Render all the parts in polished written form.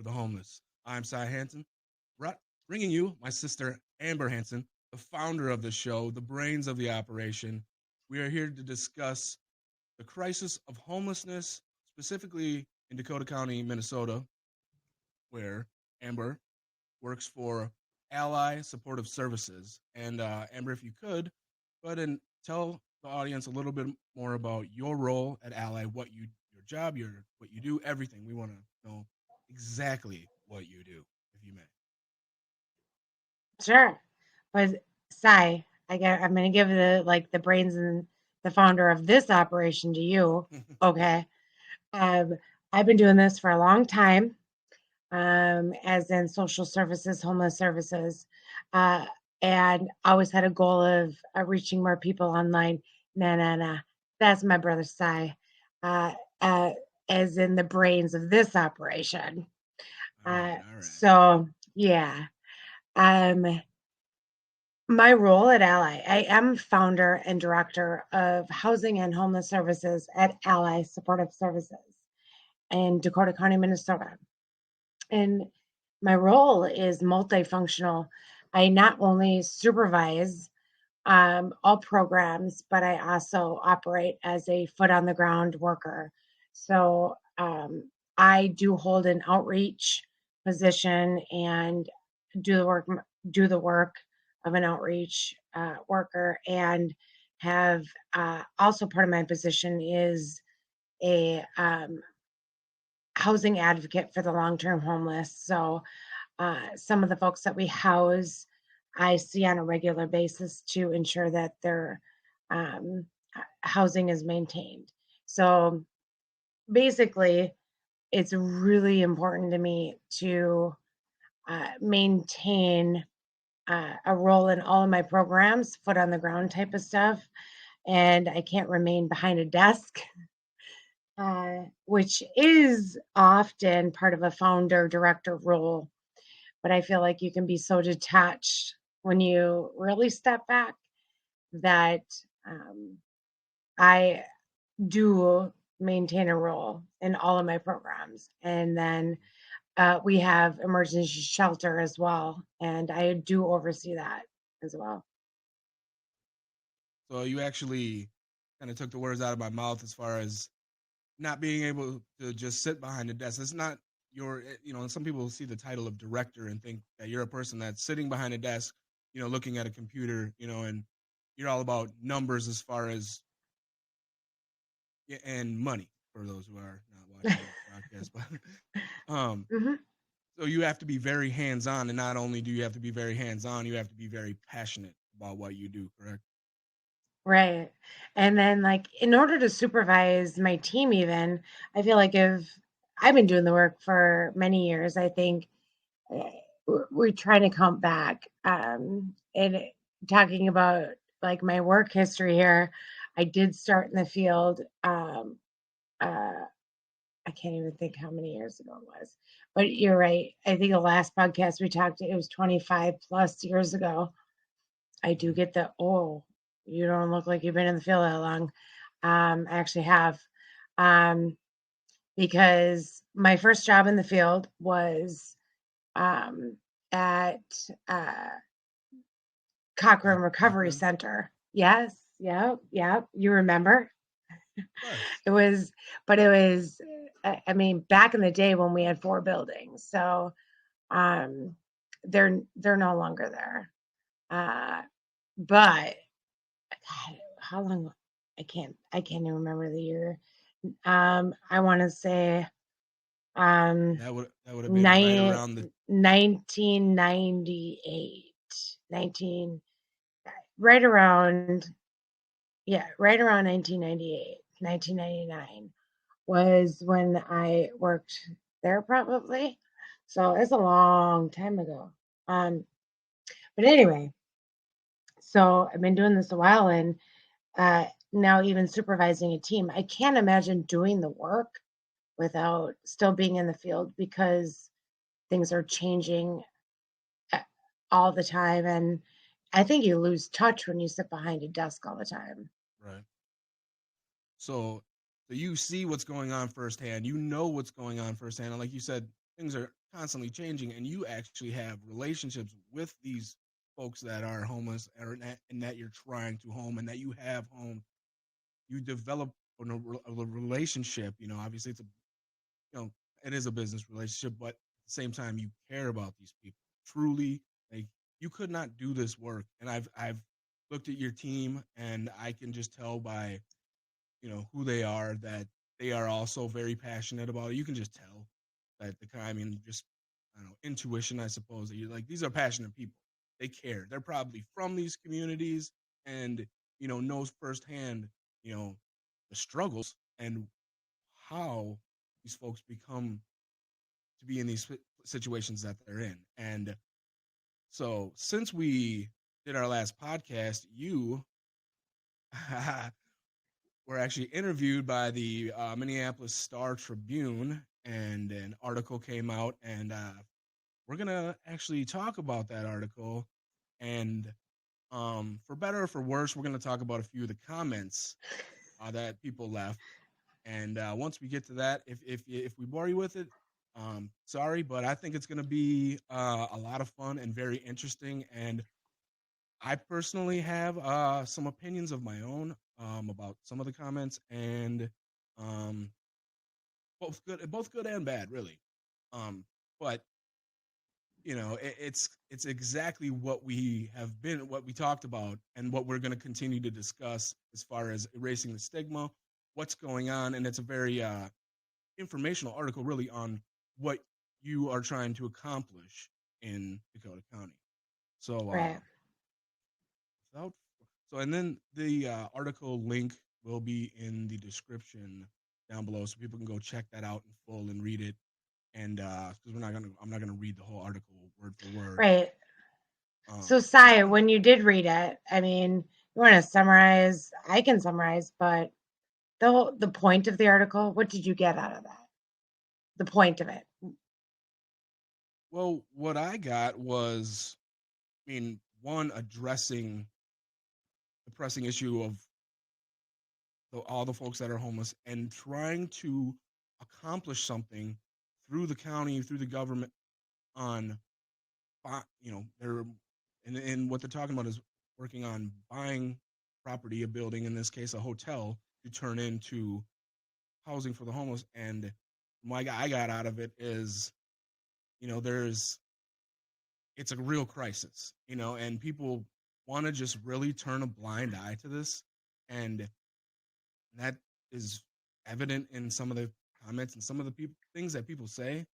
for the homeless. I'm Cy Hansen, bringing you my sister Amber Hansen, the founder of the show, the brains of the operation. We are here to discuss the crisis of homelessness, specifically in Dakota County, Minnesota, where Amber works for Ally Supportive Services. And Amber, if you could, go ahead and tell the audience a little bit more about your role at Ally, your job, what you do, everything. We want to know exactly what you do, if you may. Sure. But Sai, I'm gonna give the brains and the founder of this operation to you. Okay. Um, I've been doing this for a long time, as in social services, homeless services, uh, and always had a goal of reaching more people online. Nah. That's my brother Sai, uh, uh, as in the brains of this operation. All right. So yeah. Um, My role at Ally, I am founder and director of housing and homeless services at Ally Supportive Services in Dakota County, Minnesota. And my role is multifunctional. I not only supervise all programs, but I also operate as a foot on the ground worker. So I do hold an outreach position and do the work do the work of an outreach worker, and have also part of my position is a housing advocate for the long-term homeless. So some of the folks that we house, I see on a regular basis to ensure that their um, housing is maintained. So basically, it's really important to me to maintain a role in all of my programs, foot on the ground type of stuff. And I can't remain behind a desk, which is often part of a founder director role. But I feel like you can be so detached when you really step back that um, I do maintain a role in all of my programs. And then we have emergency shelter as well. And I do oversee that as well. So you actually kind of took the words out of my mouth as far as not being able to just sit behind a desk. It's not some people see the title of director and think that you're a person that's sitting behind a desk, looking at a computer, and you're all about numbers as far as and money for those who are not watching the podcast. But hmm so you have to be very hands on, and not only do you have to be very hands on, you have to be very passionate about what you do. Correct? Right. And then, like, in order to supervise my team, even, I feel like if I've been doing the work for many years, I think we're trying to count back. And talking about like my work history here, I did start in the field. Uh, I can't even think how many years ago it was, but you're right. I think the last podcast we talked, it was 25 plus years ago. I do Mm-hmm. get the, oh, you don't look like you've been in the field that long. I actually have, um, because my first job in the field was um, at uh, Cochrane Recovery Cochrane? Center. Yes, yeah. You remember? Of course. It was, but it was, I mean, back in the day when we had four buildings. So um, they're no longer there. But God, how long? I can't even remember the year. I want to say um, That would have been right nine, around the 1998, 19, right around, yeah, right around 1998, 1999 was when I worked there probably. So it's a long time ago. Um, but anyway, so I've been doing this a while, and now even supervising a team. I can't imagine doing the work without still being in the field, because things are changing uh, all the time. And I think you lose touch when you sit behind a desk all the time. right. So you see what's going on firsthand. You know what's going on firsthand. And like you said, things are constantly changing, and you actually have relationships with these folks that are homeless, and that you're trying to home, and that you have home. You develop a relationship. Obviously, you know it is a business relationship, but at the same time, you care about these people truly. Like, you could not do this work, and I've looked at your team, and I can just tell by who they are, that they are also very passionate about it. You can just tell that I mean, just, I don't know, intuition, I suppose, that you're like, these are passionate people. They care. They're probably from these communities, and knows firsthand the struggles and how these folks become to be in these situations that they're in. And so, since we did our last podcast, you were actually interviewed by the Minneapolis Star Tribune, and an article came out, and we're gonna actually talk about that article. And for better or for worse, we're gonna talk about a few of the comments that people left. And once we get to that, if we bore you with it, sorry, but I think it's gonna be a lot of fun and very interesting. And I personally have some opinions of my own about some of the comments, and um, both good and bad, really. But it's exactly what we talked about, and what we're going to continue to discuss as far as erasing the stigma, what's going on, and it's a very informational article, really, on what you are trying to accomplish in Dakota County. So, Right. without so, and then the article link will be in the description down below, so people can go check that out in full and read it. And because I'm not gonna read the whole article word for word. Right. So, Um, Sai, when you did read it, I mean, you want to summarize? I can summarize, but the point of the article, what did you get out of that? The point of it. well, what I got was, I mean, one, addressing the pressing issue of all the folks that are homeless, and trying to accomplish something through the county, through the government, on they're and what they're talking about is working on buying property, a building, in this case a hotel, to turn into housing for the homeless. And what I got out of it is, there's it's a real crisis, and people want to just really turn a blind eye to this. And that is evident in some of the comments and some of the things that people say.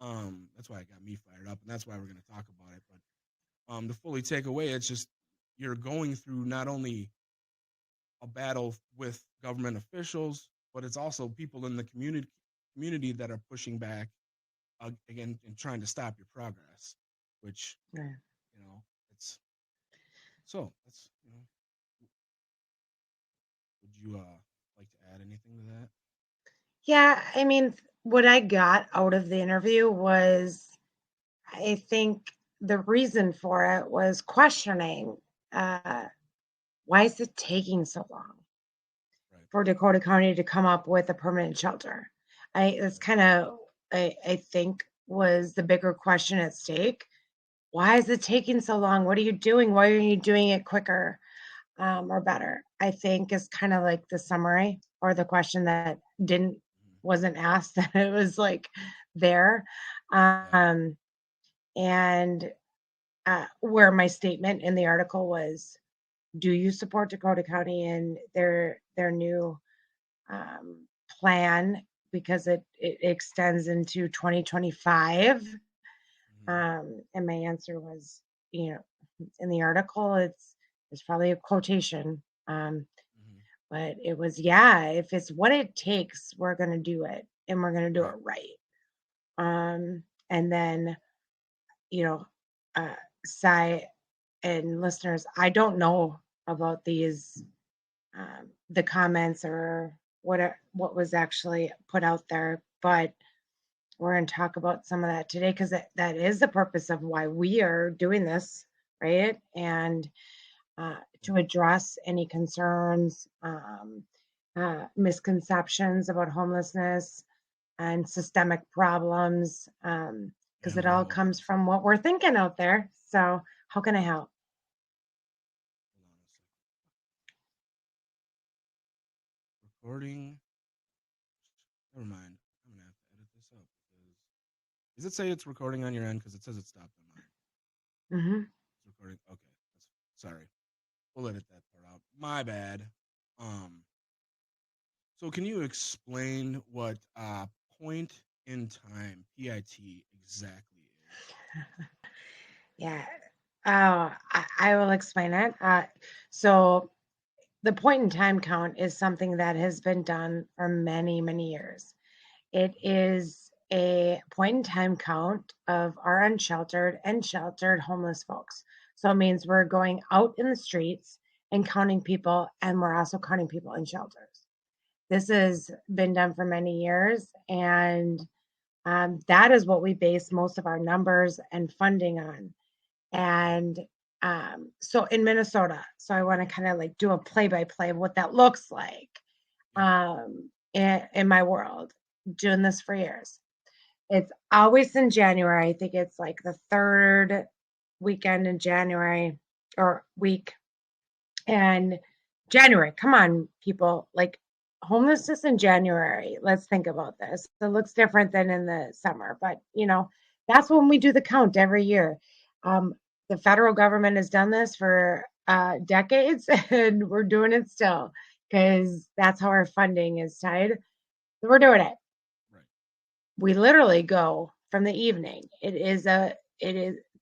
That's why it got me fired up, and that's why we're going to talk about it. But to fully take away, it's just, you're going through not only a battle with government officials, but it's also people in the community that are pushing back again and trying to stop your progress. Which, Right. it's so that's Would you like to add anything to that? Yeah, I mean, what I got out of the interview was, I think the reason for it was questioning, uh, why is it taking so long Right. for Dakota County to come up with a permanent shelter? It's kind of, I think, was the bigger question at stake. Why is it taking so long? What are you doing? Why are you doing it quicker, or better? I think is kind of like the summary, or the question that didn't Mhm. wasn't asked, that it was like there. Yeah. And where my statement in the article was, do you support Dakota County and their new um, plan, because it extends into 2025? Hmm. And my answer was, in the article, it's probably a quotation, Hmm. but it was, yeah, if it's what it takes, we're going to do it, and we're going to do Right. it right. And then, you know, uh, Sai and listeners, I don't know about the comments, or what was actually put out there, but we're going to talk about some of that today, because that is the purpose of why we are doing this, right? And to address any concerns, misconceptions about homelessness and systemic problems, because And it all remote. comes from what we're thinking out there. So how can I help? Hold on a second. Recording. Never mind. I'm gonna have to edit this up because does it say it's recording on your end? Because it says it stopped on mine. Hmm. It's recording. Okay. Sorry. We'll edit that part out. My bad. Um. So can you explain what point in time (PIT) exactly is? Yeah. I will explain it. So the point in time count is something that has been done for many, many years. It is a point in time count of our unsheltered and sheltered homeless folks. So it means we're going out in the streets and counting people, and we're also counting people in shelters. This has been done for many years, and that is what we base most of our numbers and funding on. And so in Minnesota, so I want to kind of like do a play by play of what that looks like Yep. in my world, doing this for years. It's always in January. I think it's like the third weekend in January or week. And January, come on, people. Like homelessness in January. Let's think about this. It looks different than in the summer, but that's when we do the count every year. Um, the federal government has done this for decades, and we're doing it still because that's how our funding is tied. So we're doing it. Right. We literally go from the evening. It is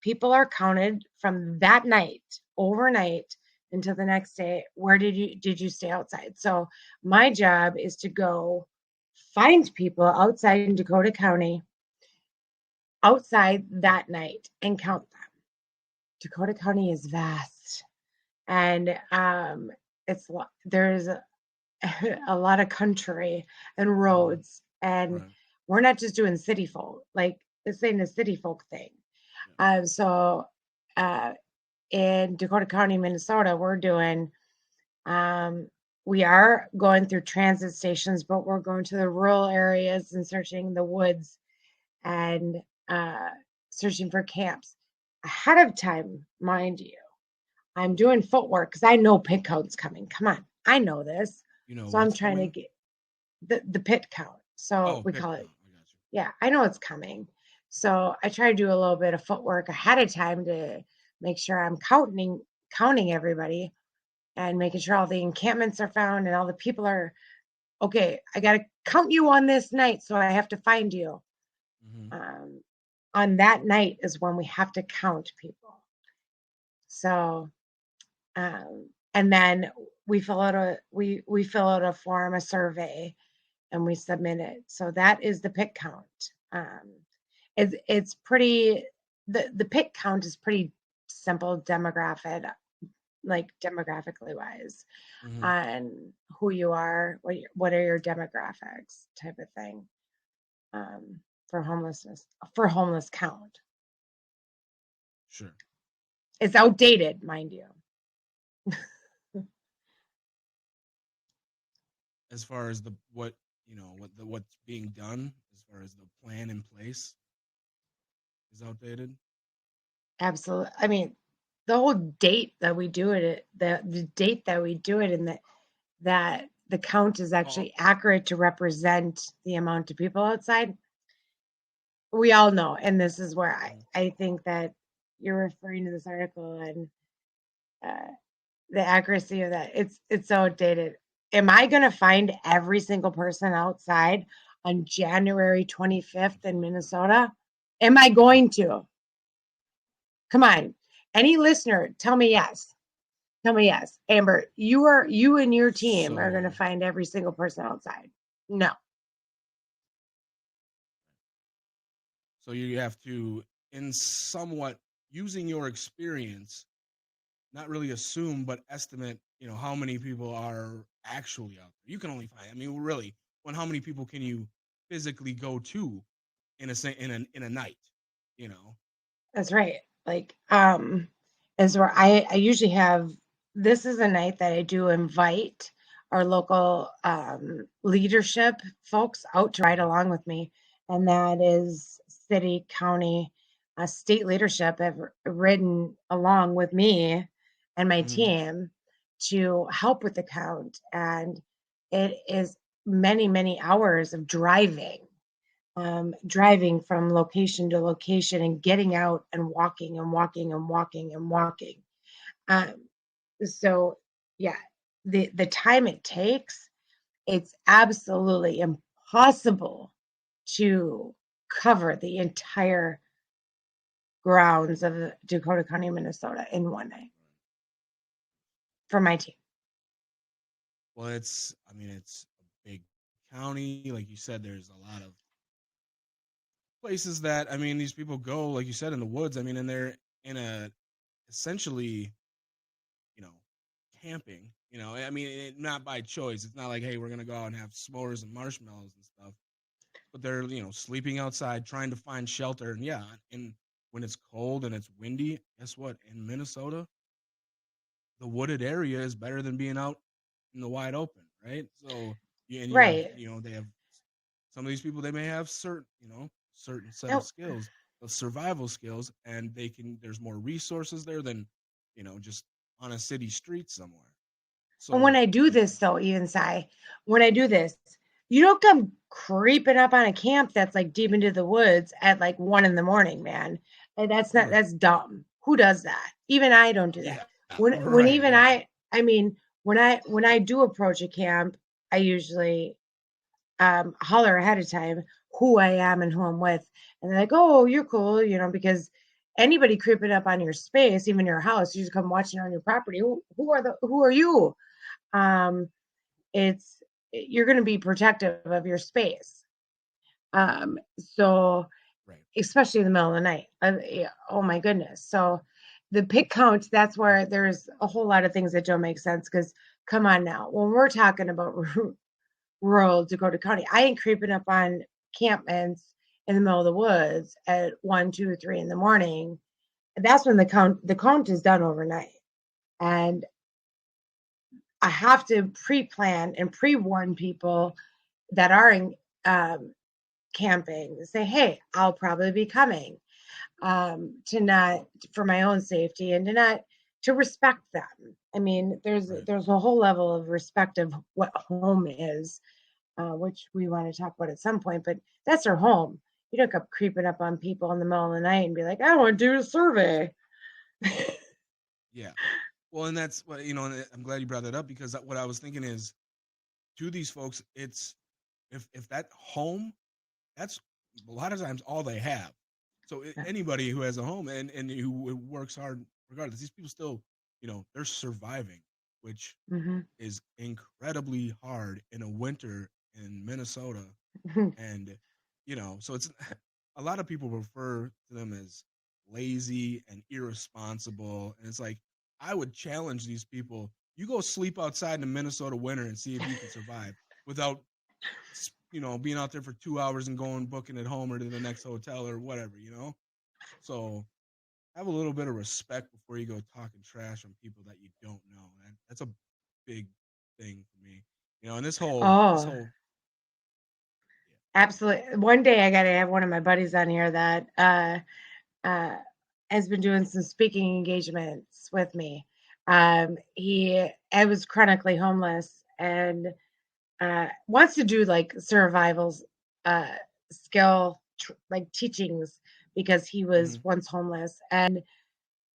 people are counted from that night, overnight until the next day. Where did you stay outside? So my job is to go find people outside in Dakota County outside that night and count them. Dakota County is vast, and there's a lot of country and roads, and Right. we're not just doing city folk. Like this ain't a city folk thing. So in Dakota County, Minnesota, we are going through transit stations, but we're going to the rural areas and searching the woods and searching for camps ahead of time, mind you. I'm doing footwork because I know pit count's coming. Come on, I know this. You know So I'm what's trying to coming? get the pit count. So Oh, we pit call count. it, I got you. yeah, I know it's coming. So I try to do a little bit of footwork ahead of time to make sure I'm counting everybody and making sure all the encampments are found and all the people are okay. I got to count you on this night, so I have to find you. Mm-hmm. Um, on that night is when we have to count people. So and then we fill out a form, a survey, and we submit it. So that is the pit count. It's pretty the pit count is pretty simple demographic, like demographically wise, Mm-hmm. on who you are, what are your demographics type of thing, for homeless count. Sure. It's outdated, mind you. As far as the what what's being done, as far as the plan in place is outdated. Absolutely. I mean, the whole date that we do it, the date that we do it, and that the count is Oh, actually accurate to represent the amount of people outside. We all know, and this is where mhm. I think that you're referring to this article and uh, the accuracy of that. It's so outdated. Am I going to find every single person outside on January 25th in Minnesota? Am I No. going to? Come on. Any listener, tell me yes. Tell me yes. Amber, you and your team are going to So find every single person outside. No. so you have to, in somewhat using your experience, not really assume but estimate, how many people are actually out there. You can only find. I mean, really, how many people can you physically go to in a night? You know. That's right. Like, is where I usually have this is a night that I do invite our local leadership folks out to ride along with me, and that is city, county, state leadership have ridden along with me and my Mm-hmm. team to help with the count. And it is many, many hours of driving from location to location and getting out and walking and walking and walking and walking. Um, so yeah, the time it takes, it's absolutely impossible to cover the entire grounds of Dakota County, Minnesota in one night for my team. Well, it's a big county. Like you said, there's a lot of places that these people go, like you said, in the woods. And they're in a essentially, you know, camping. Not by choice. It's not like, hey, we're gonna go out and have s'mores and marshmallows and stuff. But they're sleeping outside, trying to find shelter. And yeah, and when it's cold and it's windy, guess what? In Minnesota, the wooded area is better than being out in the wide open, right? So yeah, and Right. they have some of these people. They may have certain set of Now, skills, of survival skills, and there's more resources there than just on a city street somewhere. and when So I do this, though, even Sai, when I do this, you don't come creeping up on a camp that's like deep into the woods at like 1 a.m, man. And right, that's dumb. Who does that? Even I don't do that. yeah, When right, even yeah, I mean, when I do approach a camp, I usually holler ahead of time who I am and who I'm with. And they're like, oh, you're cool, because anybody creeping up on your space, even your house, you just come watching on your property. Who are you? Um, it's You're going to be protective of your space. So right, especially in the middle of the night. Yeah, oh my goodness. So the pig count, that's where there's a whole lot of things that don't make sense because come on now, when we're talking about rural Dakota County, I ain't creeping up on campments in the middle of the woods at 1, 2, 3 in the morning. That's when the count is done overnight. And I have to pre-plan and pre-warn people that are in camping. Say, hey, I'll probably be coming, to not for my own safety and to respect them. right. There's a whole level of respect of what home is, which we want to talk about at some point. But that's their home. You don't come creeping up on people in the middle of the night and be like, I want to do a survey. Yeah. Well, and that's what and I'm glad you brought that up because what I was thinking is to these folks, it's if that home, that's a lot of times all they have. So anybody who has a home and who works hard, regardless, these people still, they're surviving, which Mm-hmm. is incredibly hard in a winter in Minnesota. And so it's a lot of people refer to them as lazy and irresponsible, and it's like I would challenge these people. You go sleep outside in the Minnesota winter and see if you can survive without being out there for 2 hours and going booking at home or to the next hotel or whatever. So have a little bit of respect before you go talking trash on people that you don't know. That's a big thing for me. And this Oh, whole absolutely. One day I got to have one of my buddies on here that uh, has been doing some speaking engagements with me. I was chronically homeless and wants to do like survivals, skill, like teachings because he was mhm, once homeless. And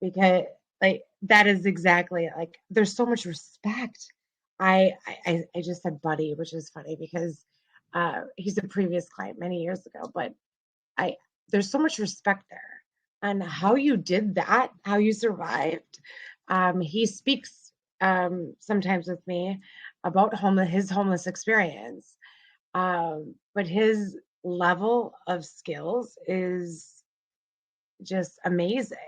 because like that is exactly like there's so much respect. I just said buddy, which is funny because he's a previous client many years ago, but I there's so much respect there and how you did that, how you survived. He speaks sometimes with me about his homeless experience, but his level of skills is just amazing.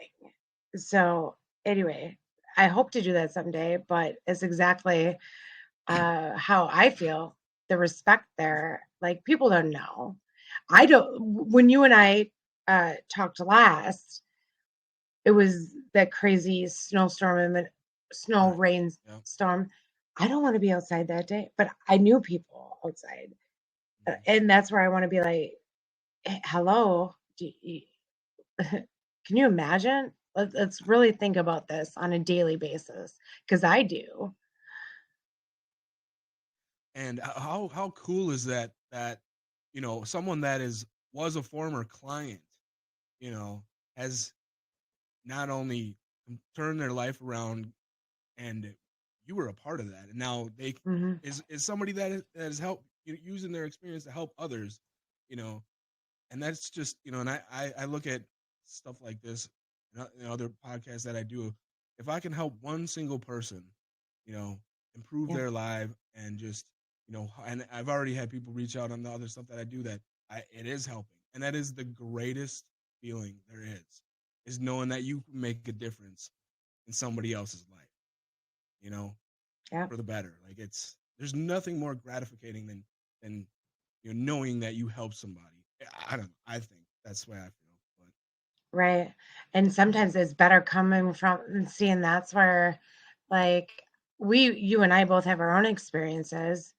So anyway, I hope to do that someday, but it's exactly how I feel. The respect there, like people don't know. I don't. When you and I talked last, it was that crazy snowstorm and snow right, rain yeah, storm. I don't want to be outside that day, but I knew people outside, mhm, and that's where I want to be like, hello. Can you imagine? Let's really think about this on a daily basis, because I do. And how cool is that someone that was a former client, you know, has not only turned their life around, and you were a part of that, and now they Hmm. is somebody that has helped, using their experience to help others, you know, and that's just, and I look at stuff like this and other podcasts that I do. If I can help one single person, you know, improve Yeah. their life, and just, and I've already had people reach out on the other stuff that I do, that it is helping, and that is the greatest feeling there is knowing that you can make a difference in somebody else's life, you know, Yeah. for the better. Like, there's nothing more gratifying than knowing that you help somebody. I don't know. I think that's the way I feel. But Right. And sometimes it's better coming from and seeing that's where, like, you and I both have our own experiences.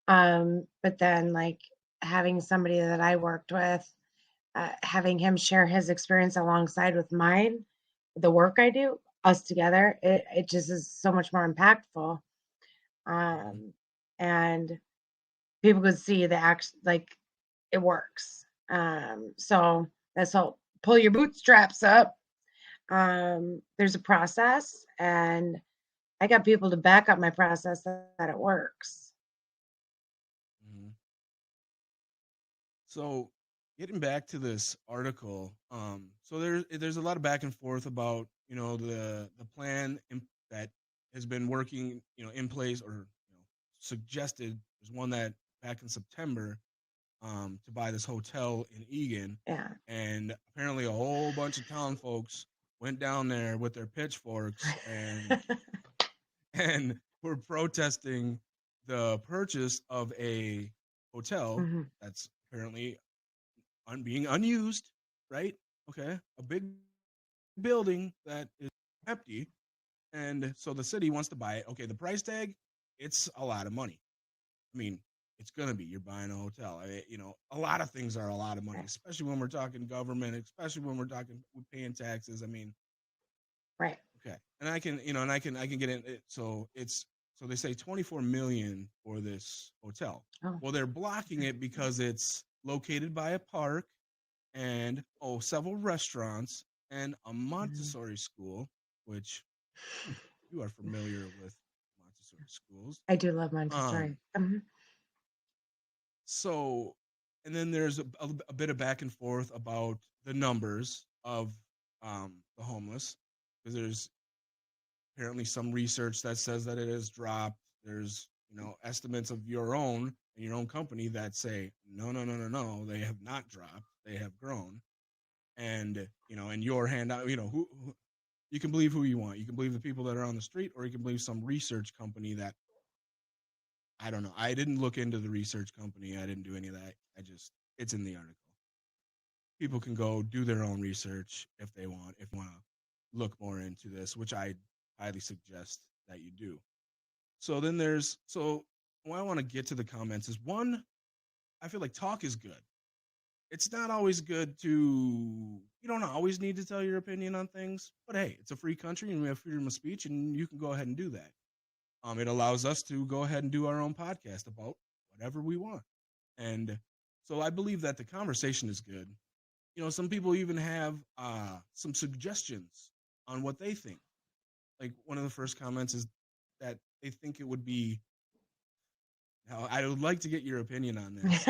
But then, like, having somebody that I worked with, having him share his experience alongside with mine, the work I do, us together, it just is so much more impactful. mhm. And people could see the act, like, it works. So that's all. Pull your bootstraps up. There's a process, and I got people to back up my process that it works. Mhm. So, getting back to this article, so there's a lot of back and forth about, the plan that has been working, in place, or, suggested. There's one that back in September, to buy this hotel in Egan, Yeah. and apparently a whole bunch of town folks went down there with their pitchforks and were protesting the purchase of a hotel Hmm. that's apparently being unused, right? Okay, a big building that is empty, and so the city wants to buy it. Okay, the price tag, it's a lot of money. I mean, it's gonna be, you're buying a hotel. A lot of things are a lot of money, Right. especially when we're talking government, especially when we're talking paying taxes. I mean, Right. okay, and I can get in it. So they say 24 million for this hotel. Oh. Well, they're blocking it because it's located by a park, and several restaurants, and a Mhm. Montessori school, which you are familiar with Montessori schools. I do love Um, Montessori. so, and then there's a bit of back and forth about the numbers of the homeless, because there's apparently some research that says that it has dropped. There's, estimates of your own and your own company that say no, no, no, no, no, they have not dropped, they have grown. And in your handout, who you can believe who you want. You can believe the people that are on the street, or you can believe some research company that, I don't know. I didn't look into the research company. I didn't do any of that. It's in the article. People can go do their own research if you want to look more into this, which I highly suggest that you do. So what I want to get to the comments is, one, I feel like talk is good. It's not always good to, you don't always need to tell your opinion on things, but hey, it's a free country and we have freedom of speech, and you can go ahead and do that. It allows us to go ahead and do our own podcast about whatever we want. And so I believe that the conversation is good. Some people even have some suggestions on what they think. Like, one of the first comments is that they think it would be, I would like to get your opinion on this.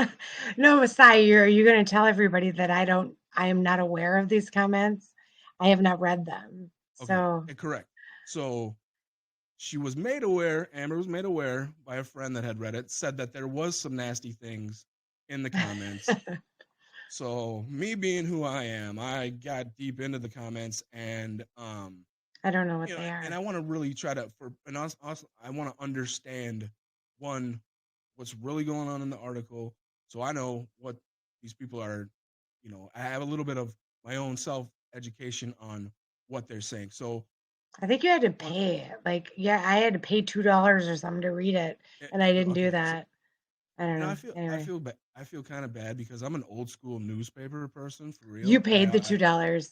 No, Messiah, are you going to tell everybody that I am not aware of these comments? I have not read them. Okay, So, correct. So Amber was made aware by a friend that had read it, said that there was some nasty things in the comments. So, me being who I am, I got deep into the comments, and I don't know what they and are. I want to really try to, and also I want to understand, one, what's really going on in the article, so I know what these people are. I have a little bit of my own self education on what they're saying. So, I think you had to one, pay it. Like, yeah, I had to pay $2 or something to read it, and I didn't do okay, so that. I don't You know, know. Anyway, I feel kind of bad because I'm an old school newspaper person for you real. paid the $2.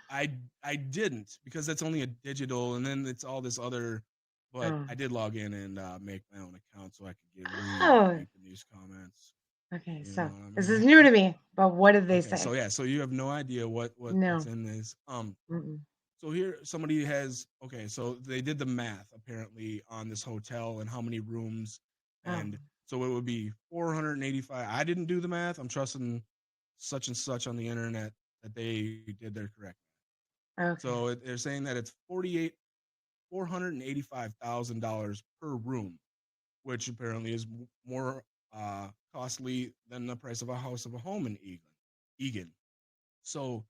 I I didn't because that's only a digital, and then it's all this other. But Oh, I did log in and make my own account so I could get read oh, deep in these comments. okay. You know So what I this is mean? new to me. But what did they Okay, so say? yeah, so you have no idea what's No. in this. Mm-mm. So here somebody has okay, so they did the math apparently on this hotel and how many rooms, Oh, and so it would be 485. I didn't do the math. I'm trusting such and such on the internet that they did their correct. okay. So they're saying that it's $485,000 per room, which apparently is more costly than the price of a house of a home in Egan. So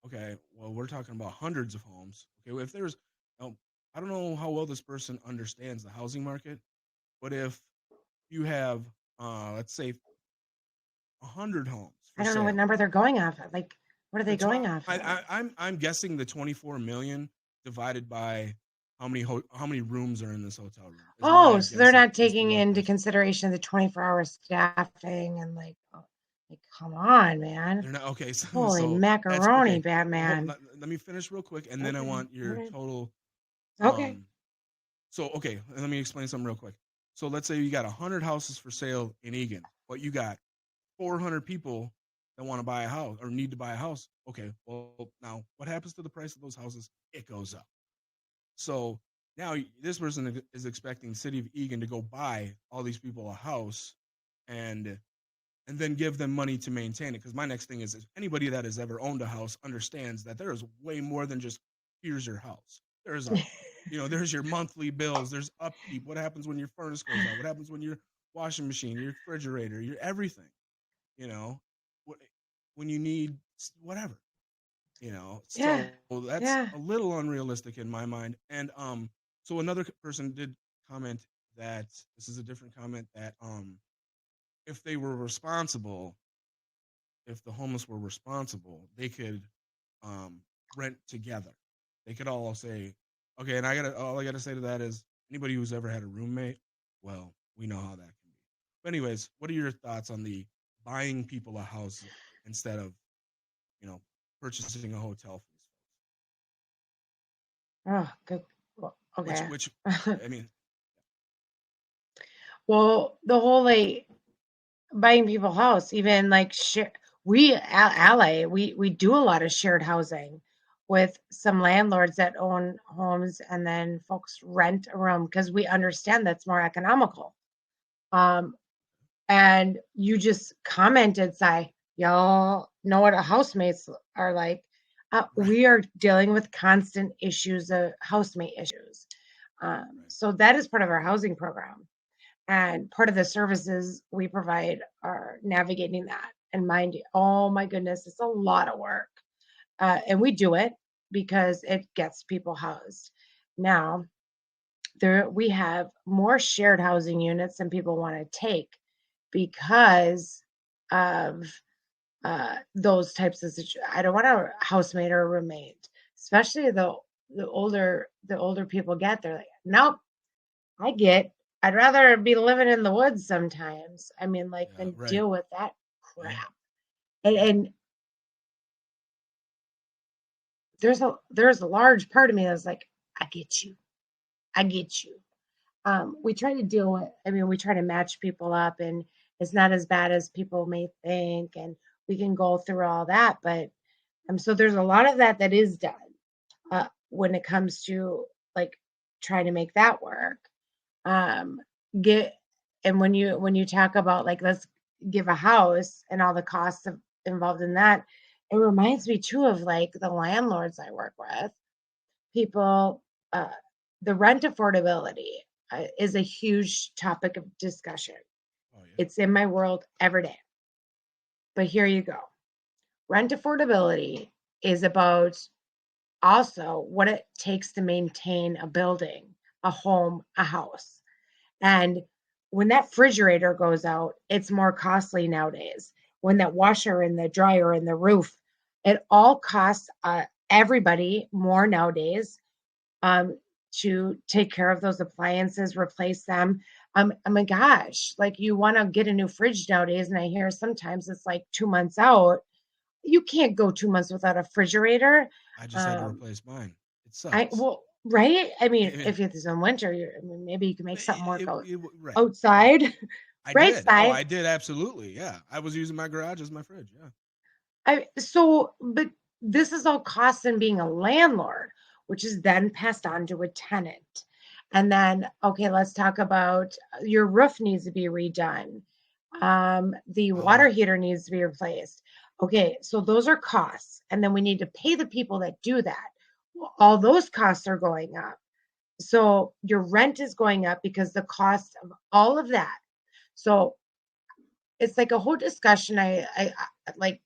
okay, well, we're talking about hundreds of homes. Okay, well, if there's, now, I don't know how well this person understands the housing market, but if you have, let's say, 100 homes I for don't know what sale, number they're going off of. Like, what are they the going off of? I'm guessing the 24 million divided by how many rooms are in this hotel room is what Oh, I'm so they're guessing not as to taking what into there's. consideration the 24-hour staffing and like, come on, man. They're not okay. So Holy that's macaroni, okay. Well, Batman. let me finish real quick, and then I Okay. want your Okay. total. Okay. Um, So okay, let me explain something real quick. So let's say you got 100 houses for sale in Egan, but you got 400 people that want to buy a house or need to buy a house. Okay, well now what happens to the price of those houses? It goes up. So now this person is expecting the city of Egan to go buy all these people a house and and then give them money to maintain it. Because my next thing is anybody that has ever owned a house understands that there is way more than just here's your house. There's a, there's your monthly bills. There's upkeep. What happens when your furnace goes out? What happens when your washing machine, your refrigerator, your everything? You know, when you need whatever. Yeah. So that's Yeah. a little unrealistic in my mind. And so another person did comment that this is a different comment that if they were responsible, if the homeless were responsible, they could um, rent together. They could all say, okay, and all I gotta say to that is anybody who's ever had a roommate, well, we know how that can be. But anyways, what are your thoughts on the buying people a house instead of, you know, purchasing a hotel for these Oh, good. folks? Okay. Which I mean, Well, the whole like buying people house, even like share Ally, we do a lot of shared housing with some landlords that own homes and then folks rent a room because we understand that's more economical. Um, and you just commented, say, y'all know what housemates are like. right, We are dealing with constant issues of housemate issues. right, So that is part of our housing program. And part of the services we provide are navigating that. And mind you, oh my goodness, it's a lot of work. And we do it because it gets people housed. Now, there we have more shared housing units than people want to take because of those types of situations. I don't want a housemate or a roommate, especially the older people get. They're like, nope, I get. I'd rather be living in the woods sometimes. I mean, like, yeah, than right, deal with that yeah, crap. And there's a large part of me that's like, I get you. I get you. We try to deal with. I mean, we try to match people up, and it's not as bad as people may think, and we can go through all that. But so there's a lot of that is done when it comes to like trying to make that work. um get and when you talk about like let's give a house and all the costs involved in that, it reminds me too of like the landlords I work with. People, uh the rent affordability is a huge topic of discussion. oh yeah, It's in my world every day. But here you go. Rent affordability is about also what it takes to maintain a building, a home, a house. And when that refrigerator goes out, it's more costly nowadays. When that washer and the dryer and the roof, it all costs everybody more nowadays, um, to take care of those appliances, replace them. Oh my gosh, like you want to get a new fridge nowadays, and I hear sometimes it's like 2 months out. You can't go 2 months without a refrigerator. I just had to Um, replace mine. It I sucks. well, right? I mean, Yeah. if it's in winter, I mean, maybe you can make something work out Right, right. outside. I Right did. Oh, side. I did absolutely. Yeah, I was using my garage as my fridge. Yeah. But this is all costs in being a landlord, which is then passed on to a tenant. And then, okay, let's talk about your roof needs to be redone. The water Oh, heater needs to be replaced. Okay, so those are costs. And then we need to pay the people that do that. Well, all those costs are going up. So your rent is going up because the cost of all of that. So it's like a whole discussion. I like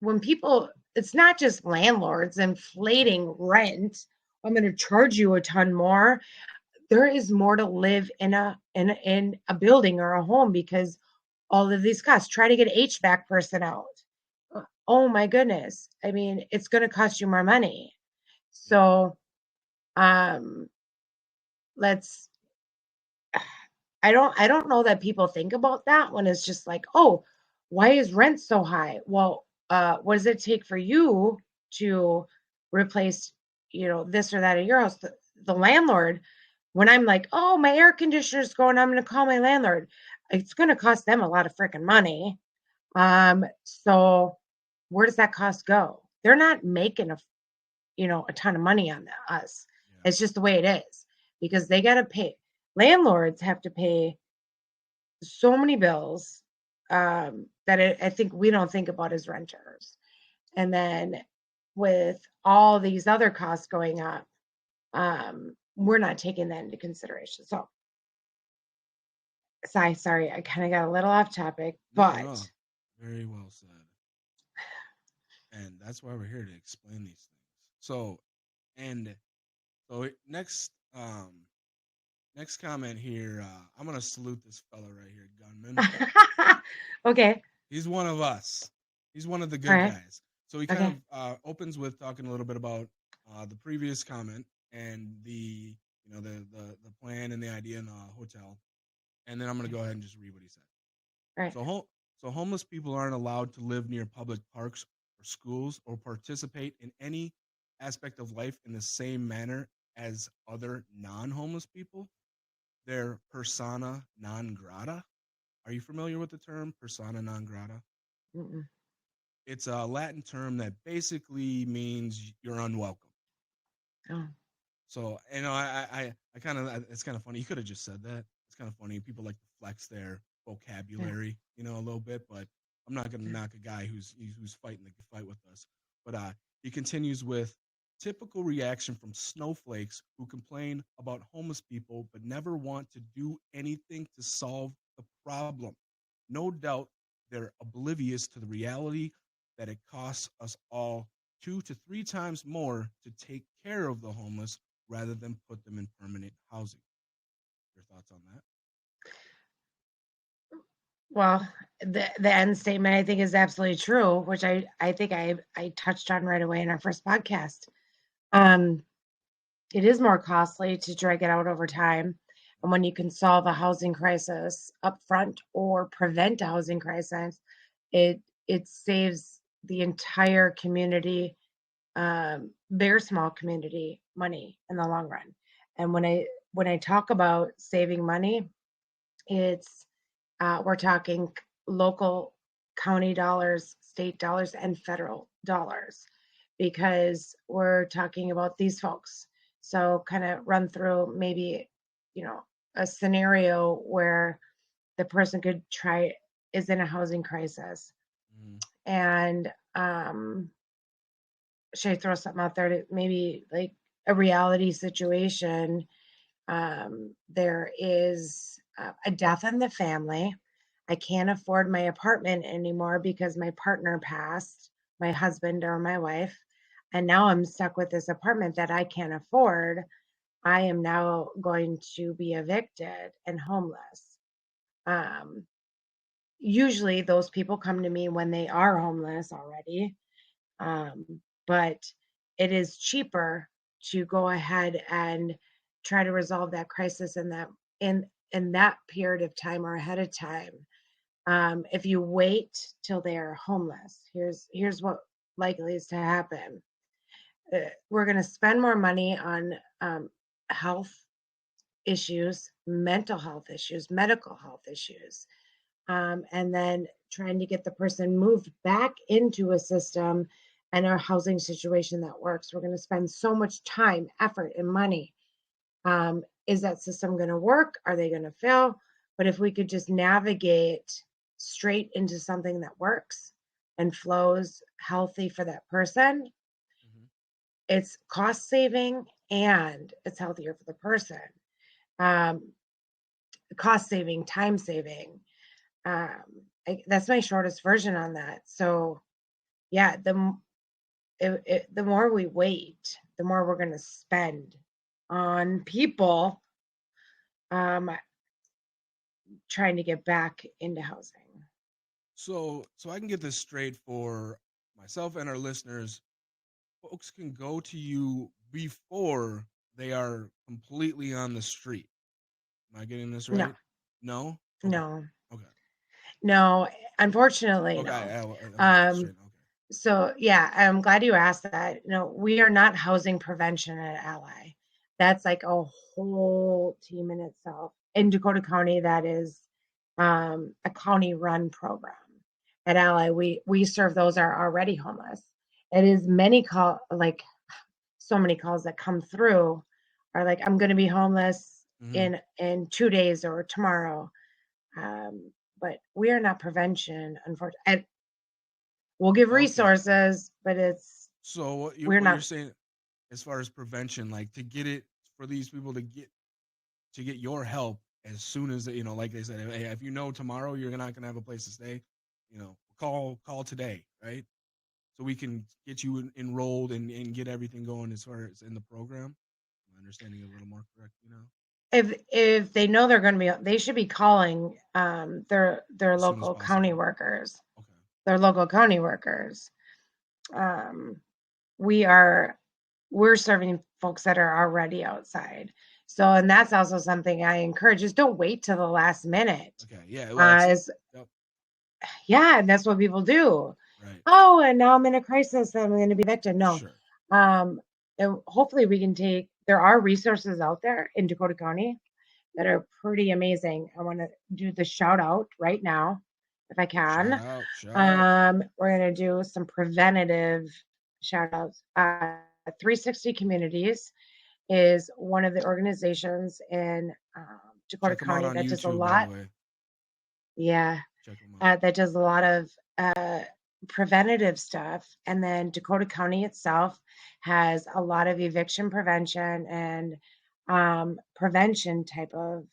when people, it's not just landlords inflating rent. I'm going to charge you a ton more. There is more to live in a building or a home because all of these costs. Try to get an HVAC person out. Oh my goodness. I mean, it's going to cost you more money. yeah. So, um, let's I don't know that people think about that when it's just like, "Oh, why is rent so high?" Well, what does it take for you to replace, this or that in your house? The landlord, when I'm like, "Oh, my air conditioner's going, I'm gonna call my landlord." It's gonna cost them a lot of freaking money. So where does that cost go? They're not making a ton of money on us. Yeah. It's just the way it is because they gotta pay. Landlords have to pay so many bills that I think we don't think about as renters. And then with all these other costs going up, we're not taking that into consideration. So, sorry, I kind of got a little off topic, No, but no. Very well said. And that's why we're here to explain these things. And so next comment here. I'm gonna salute this fella right here, Gunman. okay, He's one of us. He's one of the all good right, guys. So he kind okay, of opens with talking a little bit about the previous comment and the plan and the idea in the hotel. And then I'm gonna go ahead and just read what he said. all right. So so homeless people aren't allowed to live near public parks or schools or participate in any aspect of life in the same manner as other non-homeless people. They're persona non grata. Are you familiar with the term persona non grata? Mm-mm. It's a Latin term that basically means you're unwelcome. Oh, So, I kind of, it's kind of funny. You could have just said that. It's kind of funny. People like to flex their yeah, vocabulary, a little bit, but I'm not going to yeah. knock a guy who's fighting the fight with us. But he continues with typical reaction from snowflakes who complain about homeless people but never want to do anything to solve the problem. No doubt they're oblivious to the reality that it costs us all 2 to 3 times more to take care of the homeless rather than put them in permanent housing. Your thoughts on that? Well, the end statement I think is absolutely true, which I think I touched on right away in our first podcast. Um, it is more costly to drag it out over time. And when you can solve a housing crisis up front or prevent a housing crisis, it saves the entire community, their small community, money in the long run. And when I talk about saving money, it's we're talking local county dollars, state dollars, and federal dollars because we're talking about these folks. So, kind of run through maybe, you know, a scenario where the person could try is in a housing crisis. Mm, And should I throw something out there to maybe like a reality situation? There is a death in the family. I can't afford my apartment anymore because my partner passed, my husband or my wife. And now I'm stuck with this apartment that I can't afford. I am now going to be evicted and homeless. Um, Usually, those people come to me when they are homeless already. But it is cheaper to go ahead and try to resolve that crisis in in that period of time or ahead of time. If you wait till they are homeless, here's what likely is to happen. We're going to spend more money on health issues, mental health issues, medical health issues, and then trying to get the person moved back into a system and a housing situation that works. We're going to spend so much time, effort, and money. Is that system going to work? Are they going to fail? But if we could just navigate straight into something that works and flows healthy for that person, it's cost saving and it's healthier for the person. Cost saving, time saving. That's my shortest version on that. So yeah, the more we wait, the more we're going to spend on people trying to get back into housing. So I can get this straight for myself and our listeners. Folks can go to you before they are completely on the street. Am I getting this right? No. Okay. No. Okay. No, unfortunately, okay. No. So yeah, I'm glad you asked that. We are not housing prevention at Ally. That's like a whole team in itself. In Dakota County, that is a county-run program. At Ally, we serve those are already homeless. It is so many calls that come through are like, I'm going to be homeless in 2 days or tomorrow. But we are not prevention, unfortunately. We'll give resources, but it's so what you're saying as far as prevention, like to get it for these people to get your help as soon as like they said, hey, if tomorrow you're not going to have a place to stay, call today, right? So we can get you enrolled and get everything going as far as in the program. Am I understanding it a little more correct, If they know they're going to be, they should be calling their local county workers. Okay. Their local county workers. We're serving folks that are already outside. So, and that's also something I encourage is don't wait till the last minute. Okay. Yeah. Well, yeah, and that's what people do. Right. Oh, and now I'm in a crisis. I'm going to be evicted. No. Sure. And hopefully we can there are resources out there in Dakota County that are pretty amazing. I want to do the shout out right now, if I can. Shout out. We're going to do some preventative shout outs. 360 Communities is one of the organizations in Dakota County that does a lot. Yeah. That does a lot of preventative stuff. And then Dakota County itself has a lot of eviction prevention and prevention type of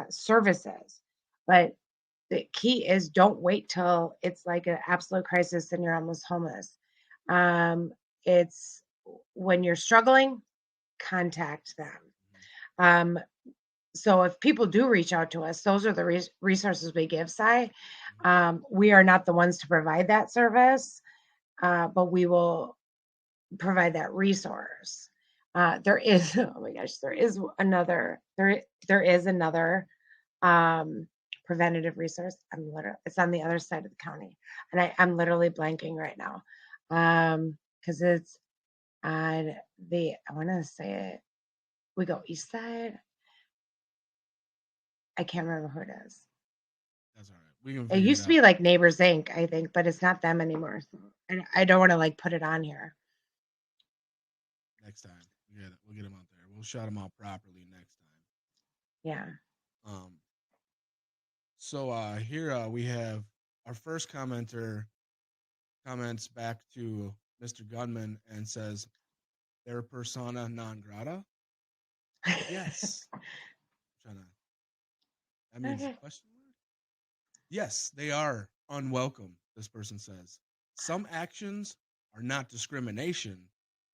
services. But the key is don't wait till it's like an absolute crisis and you're almost homeless. It's when you're struggling, contact them. So if people do reach out to us, those are the resources we give, Cy. We are not the ones to provide that service, but we will provide that resource. There is, oh my gosh, there is another preventative resource. It's on the other side of the county, and I'm literally blanking right now, because it's on I want to say it. We go east side. I can't remember who it is. That's all right. It used to be like Neighbors Inc., I think, but it's not them anymore. So I don't want to put it on here. Next time, we'll get them out there. We'll shout them out properly next time. Yeah. So here we have our first commenter comments back to Mr. Gunman and says, "They're persona non grata." Yes. That means question mark? Yes, they are unwelcome, this person says. Some actions are not discrimination,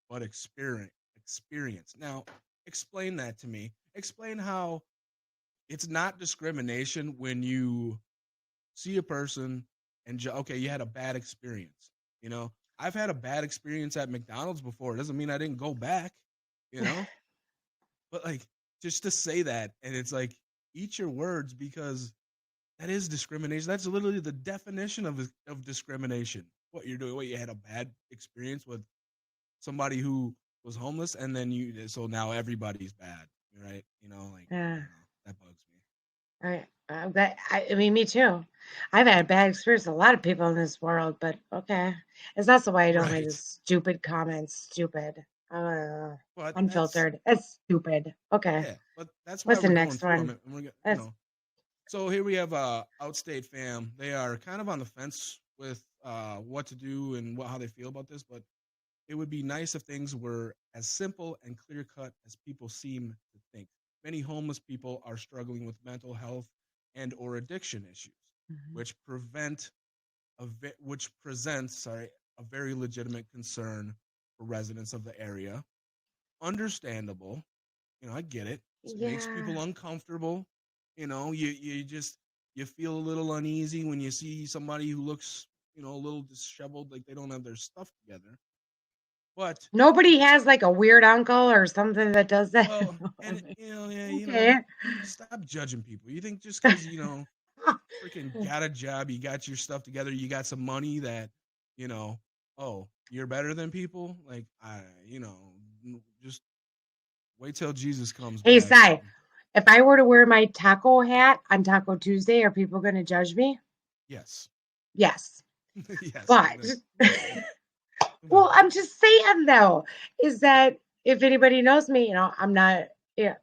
but experience. Now, explain that to me. Explain how it's not discrimination when you see a person and, you had a bad experience. I've had a bad experience at McDonald's before. It doesn't mean I didn't go back, But just to say that, and it's eat your words, because that is discrimination. That's literally the definition of discrimination. What you're doing, what you had a bad experience with somebody who was homeless, and then so now everybody's bad, right? Like, I Yeah. don't know. That bugs me. I mean, me too. I've had bad experience with a lot of people in this world, but okay. It's not the way I don't like Right. the stupid comments. Stupid. But Unfiltered. It's stupid. Okay. but that's why What's the we're going next through them, one? and That's So here we have Outstate fam. They are kind of on the fence with what to do and how they feel about this, but it would be nice if things were as simple and clear cut as people seem to think. Many homeless people are struggling with mental health and or addiction issues, Mhm. which presents a very legitimate concern for residents of the area. Understandable, I get it. It makes Yeah. people uncomfortable. You feel a little uneasy when you see somebody who looks, a little disheveled, like they don't have their stuff together. But Nobody has like a weird uncle or something that does that. well, I and mean, yeah, okay. stop judging people. You think just because freaking got a job, you got your stuff together, you got some money that, you know, oh, you're better than people. Like just wait till Jesus comes Hey, back. Sai, if I were to wear my taco hat on Taco Tuesday, are people going to judge me? Yes, Yes. yes, no But, doubt, no doubt, no well, doubt. I'm just saying though, is that if anybody knows me, I'm not, yeah,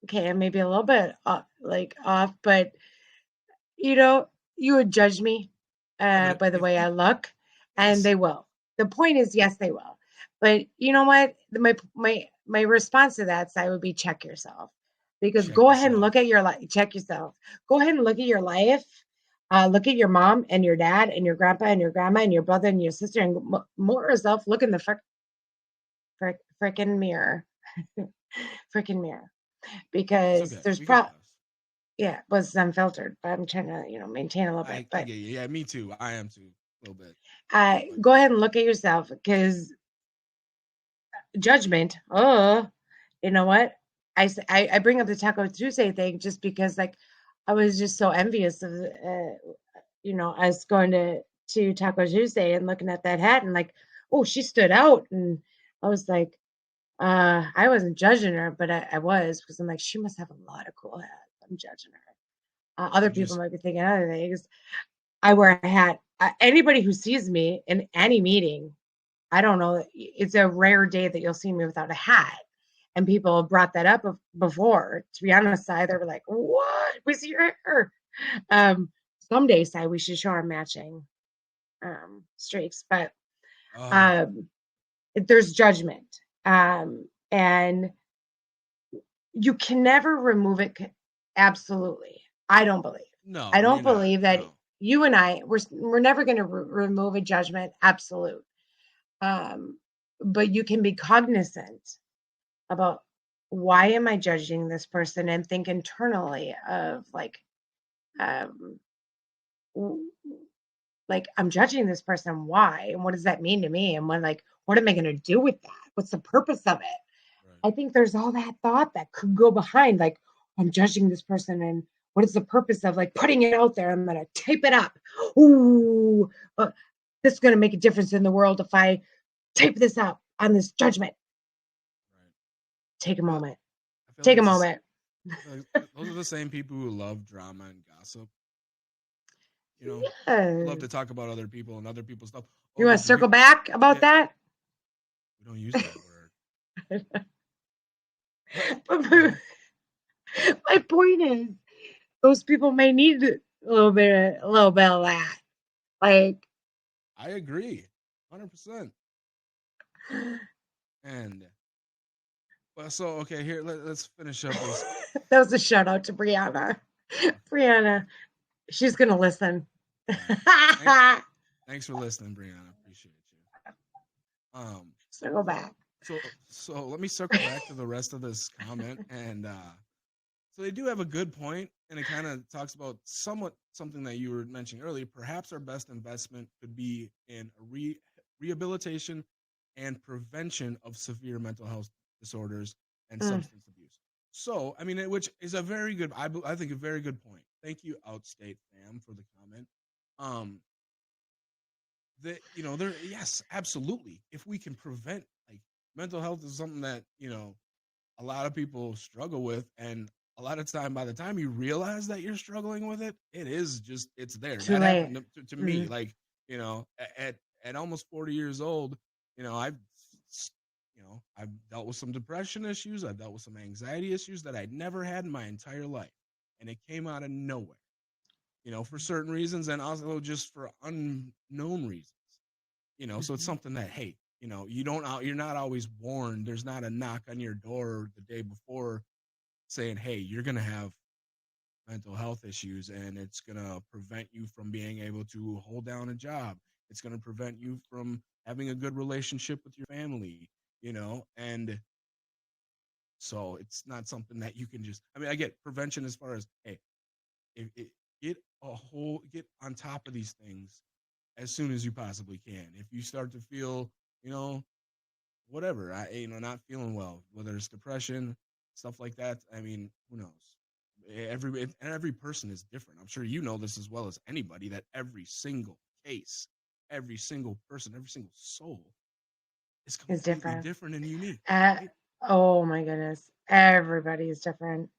okay, I may be a little bit like off, but you know, you would judge me Yeah, but by the if way I people, look, and yes, they will. The point is, yes, they will. But you know what? My response to that side would be check yourself, because check go ahead and yourself. look at your life. Check yourself. Go ahead and look at your life. Look at your mom and your dad and your grandpa and your grandma and your brother and your sister, and more yourself. Look in the frickin' mirror, frickin' mirror, It's because okay. there's We can cuss. yeah, it was unfiltered, but I'm trying to maintain a little bit. I But get you. Yeah, me too. I am too, a little bit. But go ahead and look at yourself, because judgment. Oh, you know what? I bring up the Taco Tuesday thing just because like I was just so envious of us going to Taco Tuesday and looking at that hat and like, oh, she stood out, and I was like, I wasn't judging her, but I was, because I'm like, she must have a lot of cool hats. I'm judging her. Other you people just might be thinking other things. I wear a hat. Anybody who sees me in any meeting, I don't know, it's a rare day that you'll see me without a hat. And people have brought that up before. To be honest, I they were like, "What? We see your hair." Someday, Si, we should show our matching streaks, but oh um, there's judgment, and you can never remove it. Absolutely, I don't believe. I no, you're don't not. believe that No. you and we're never going to remove a judgment. Absolute. Um, but you can be cognizant about, why am I judging this person, and think internally of like, um, like I'm judging this person. Why? And what does that mean to me? And what am I going to do with that? What's the purpose of it? Right. I think there's all that thought that could go behind, like, I'm judging this person, and what is the purpose of like putting it out there? I'm going to type it up. Ooh, this is going to make a difference in the world if I type this up on this judgment. Right. Take a I feel moment. I feel like Take a it's just, moment. those are the same people who love drama and gossip. They love Yes. to talk about other people and other people's stuff. You Oh, want to did you hear? circle back about Yeah, that? we don't use that word. But But yeah, my point is, those people may need a little bit of that. Like, I agree, 100%. And but so okay, here let's finish up this. that was a shout out to Brianna. Yeah, Brianna, she's gonna listen. yeah. Thanks, thanks for listening, Brianna. Appreciate you. Circle back. So let me circle back to the rest of this comment, and so they do have a good point, and it kind of talks about somewhat something that you were mentioning earlier. Perhaps our best investment could be in rehabilitation and prevention of severe mental health disorders and Mm, substance abuse. So, I mean, which is a very good, I think a very good point. Thank you, Outstate fam, for the comment. Um, there, yes, absolutely. If we can prevent, like, mental health is something that, a lot of people struggle with. And a lot of time, by the time you realize that you're struggling with it, it is just, it's there. Too That late. happened to me. Mm, Like, at almost 40 years old, I've, I've dealt with some depression issues. I've dealt with some anxiety issues that I'd never had in my entire life. And it came out of nowhere, for certain reasons and also just for unknown reasons. So it's mhm. something that, hey, you're not always warned. There's not a knock on your door the day before saying, hey, you're going to have mental health issues and it's going to prevent you from being able to hold down a job. It's going to prevent you from having a good relationship with your family, and so it's not something that you can just, I mean, I get prevention as far as, hey, get get on top of these things as soon as you possibly can. If you start to feel, you know, whatever, not feeling well, whether it's depression, stuff like that. I mean, who knows? Every person is different. I'm sure you know this as well as anybody that every single case, every single person, every single soul is It's completely different. different and unique. Uh, Right? oh my goodness. Everybody is different.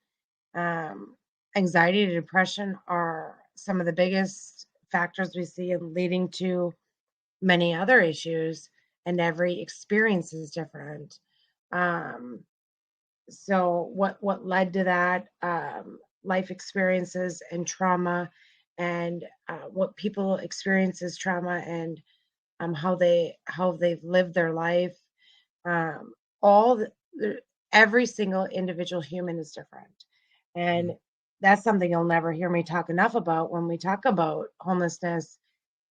Um, Anxiety and depression are some of the biggest factors we see in leading to many other issues, and every experience is different. Um, so what led to that? Life experiences and trauma, and what people experience as trauma, and how they've lived their life. Um, all every single individual human is different, and Mhm. that's something you'll never hear me talk enough about when we talk about homelessness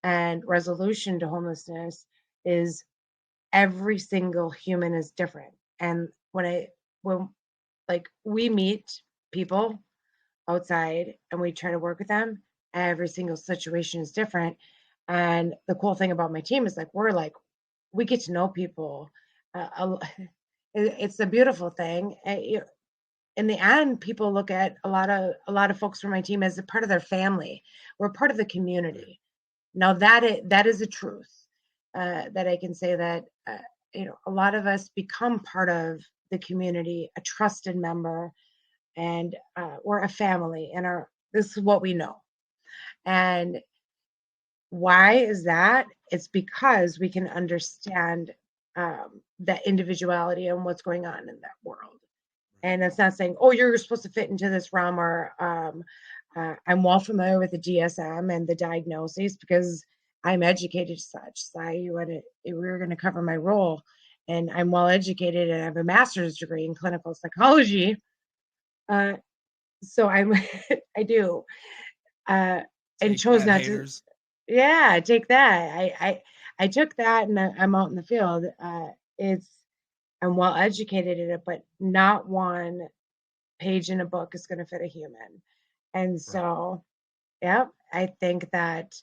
and resolution to homelessness. Is every single human is different, and when like we meet people outside and we try to work with them, every single situation is different. And the cool thing about my team is we get to know people. It's a beautiful thing. In the end, people look at a lot of folks from my team as a part of their family. We're part of the Right. community. Now that is a truth, that I can say that, a lot of us become part of the community, a trusted member, and we're a family, and our this is what we know. And why is that? It's because we can understand that individuality and what's going on in that world. Right. And it's not saying, oh, you're supposed to fit into this realm, or I'm well familiar with the DSM and the diagnoses because I'm educated as such. So we were going to cover my role, and I'm well educated and I have a master's degree in clinical psychology. Uh, so I'm, I do, uh, and Take chose that, not to. haters. Yeah, take that. I took that, and I'm out in the field. It's I'm well educated in it, but not one page in a book is going to fit a human. And Right. so, yeah, I think that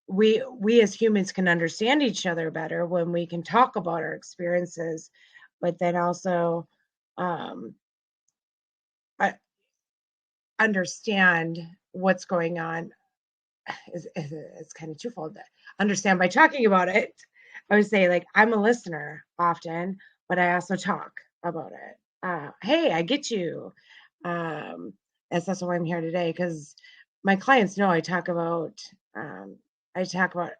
we as humans can understand each other better when we can talk about our experiences, but then also um, uh, understand what's going on. It's kind of twofold. Understand by talking about it. I would say, like, I'm a listener often, but I also talk about it. Hey, I get you. Um, that's why I'm here today, because my clients know um, I talk about,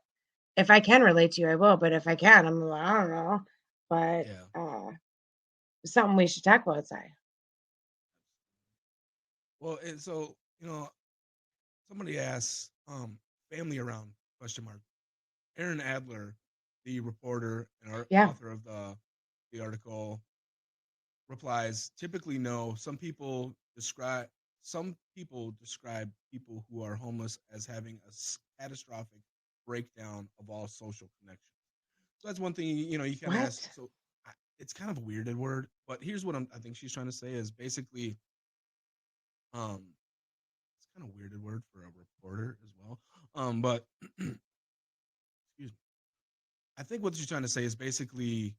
if I can relate to you, I will, but if I can, I'm like, I don't know. But Yeah. something we should talk about, say. Well, and so, somebody asks, family around, question mark. Aaron Adler, the reporter and Yeah. author of the article, replies, typically no. Some people describe people who are homeless as having a catastrophic breakdown of all social connections. So that's one thing, you kind of ask. What? So it's kind of a weirded word, but here's what I think she's trying to say is basically, um, it's kind of weirded word for a reporter as well. But excuse me. I think what she's trying to say is basically,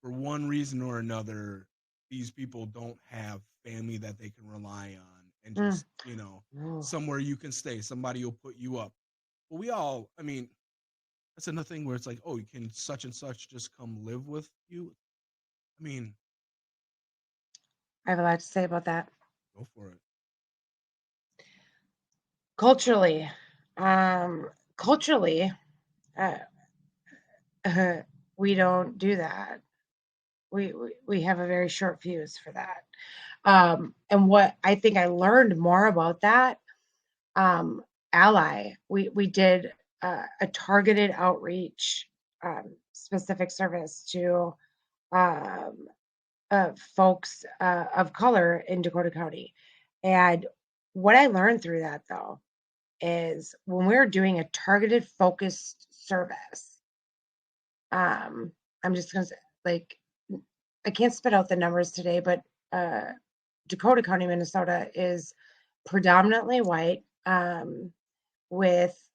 for one reason or another, these people don't have family that they can rely on and Mm. just, you know, Oh. somewhere you can stay, somebody will put you up. But we all, I mean, that's another thing where it's like, oh, can such and such just come live with you? I mean, I have a lot to say about that. go for it. Culturally, um, culturally, uh, we don't do that. We have a very short fuse for that. And what I think I learned more about that, um, Ally, we did a targeted outreach, specific service to um, folks of color in Dakota County. And what I learned through that, though, is when we're doing a targeted, focused service, um, I'm just going to say, like, I can't spit out the numbers today, but uh, Dakota County, Minnesota is predominantly white, with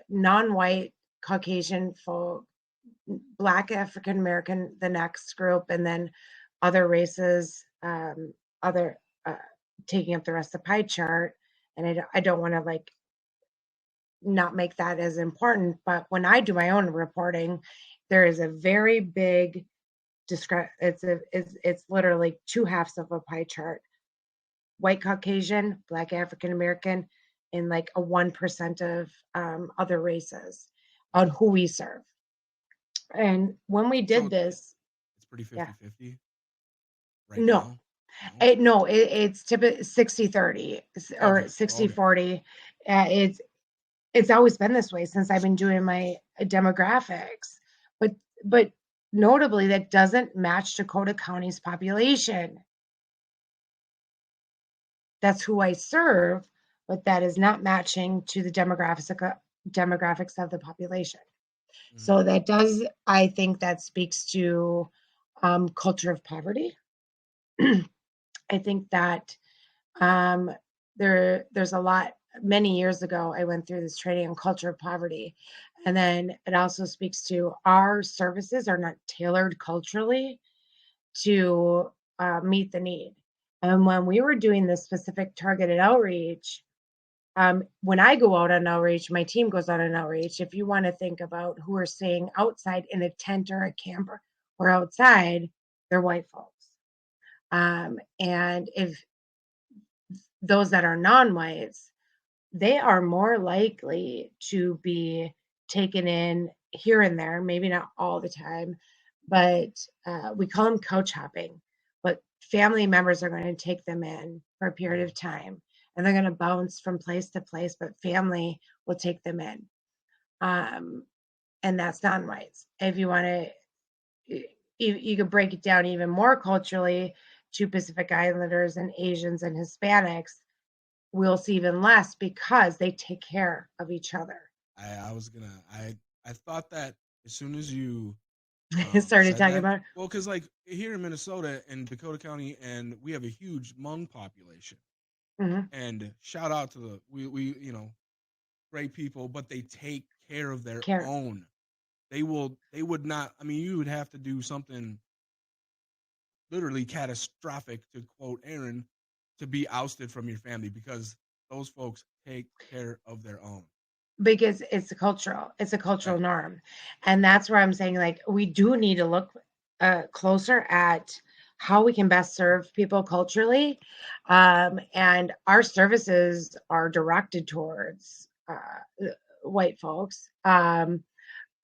non-white Caucasian folk, Black African American, the next group, and then other races, other taking up the rest of the pie chart. And I don't want to like not make that as important, but when I do my own reporting, there is a very big it's literally two halves of a pie chart: white Caucasian, Black African American, and like a 1% of other races on who we serve. And when we So did this, it's pretty yeah, 50-50 right no, now. No. it's typically 60-30 Okay. or 60 Okay. 40. It's always been this way since I've been doing my demographics. But but notably, that doesn't match Dakota County's population. That's who I serve, but that is not matching to the demographics of the population. Mhm. So that does, I think that speaks to culture of poverty. I think that um, there's a lot. Many years ago, I went through this training on culture of poverty, and then it also speaks to our services are not tailored culturally to meet the need. And when we were doing this specific targeted outreach, when I go out on outreach, my team goes out on outreach. If you want to think about who are staying outside in a tent or a camper or outside, they're white folks. And if those that are non-whites, they are more likely to be taken in here and there, maybe not all the time, but we call them couch hopping. But family members are going to take them in for a period Mhm. of time and they're going to bounce from place to place, but family will take them in. Um, and that's non whites. If you want to, you could break it down even more culturally to Pacific Islanders and Asians and Hispanics, we'll see even less because they take care of each other. I was gonna. I thought that as soon as you Started said talking that. about Well, because like here in Minnesota and Dakota County, and we have a huge Hmong population. mhm, And shout out to the we you know great people, but they take care of their care own. They would not. I mean, you would have to do something literally catastrophic, to quote Aaron, to be ousted from your family because those folks take care of their own. because it's a Right. cultural norm, and that's where I'm saying like we do need to look closer at how we can best serve people culturally, and our services are directed towards white folks.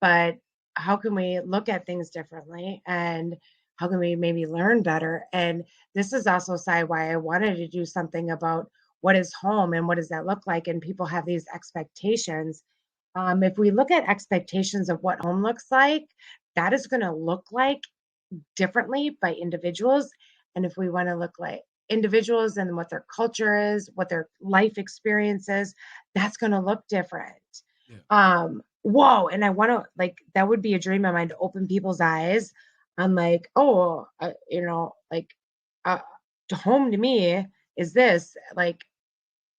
But how can we look at things differently and how can we maybe learn better? And this is also side why I wanted to do something about what is home and what does that look like, and people have these expectations. If we look at expectations of what home looks like, that is going to look like differently by individuals. And if we want to look like individuals and what their culture is, what their life experience is, that's going to look different. Yeah. Whoa. And I want to like, that would be a dream of mine to open people's eyes on like, oh, like uh, home to me is this, like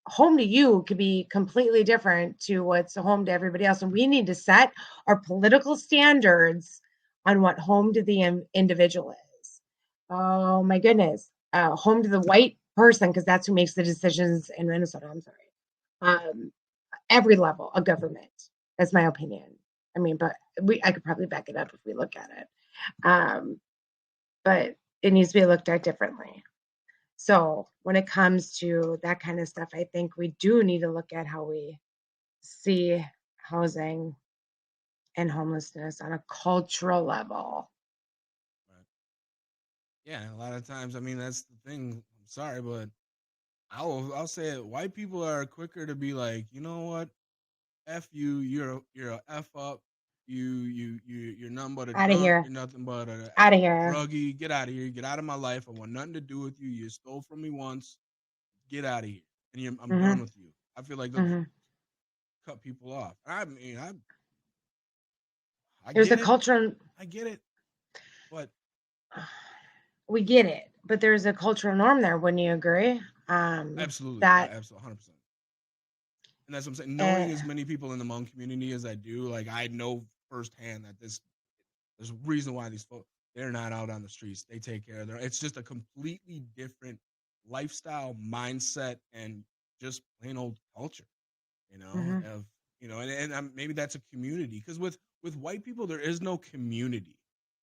home to you could be completely different to what's home to everybody else. And we need to set our political standards on what home to the individual is. Oh my goodness. Home to the white person, because that's who makes the decisions in Minnesota. I'm sorry. Um, every level of government. That's my opinion. I mean, but I could probably back it up if we look at it. Um, but it needs to be looked at differently. So when it comes to that kind of stuff, I think we do need to look at how we see housing and homelessness on a cultural level. Right. Yeah, a lot of times, I mean, that's the thing. I'm sorry, but I'll say it. White people are quicker to be like, you know what? F you. You're a f up. You're nothing but a Out of drunk. here. You're nothing but Out of a here. druggie. Get out of here. Get out of my life. I want nothing to do with you. You stole from me once. Get out of here. And I'm done Hmm. with you. I feel like they'll Hmm. cut people off. I mean, I There's get a it. cultural, I get it. But we get it, but there's a cultural norm there. Wouldn't you agree? absolutely, That, absolutely, 100%. And that's what I'm saying. uh, Knowing as many people in the Hmong community as I do, like I know firsthand that there's a reason why these folks they're not out on the streets. They take care of their. It's just a completely different lifestyle, mindset, and just plain old culture. You know, mhm. of and maybe that's a community because with white people there is no community.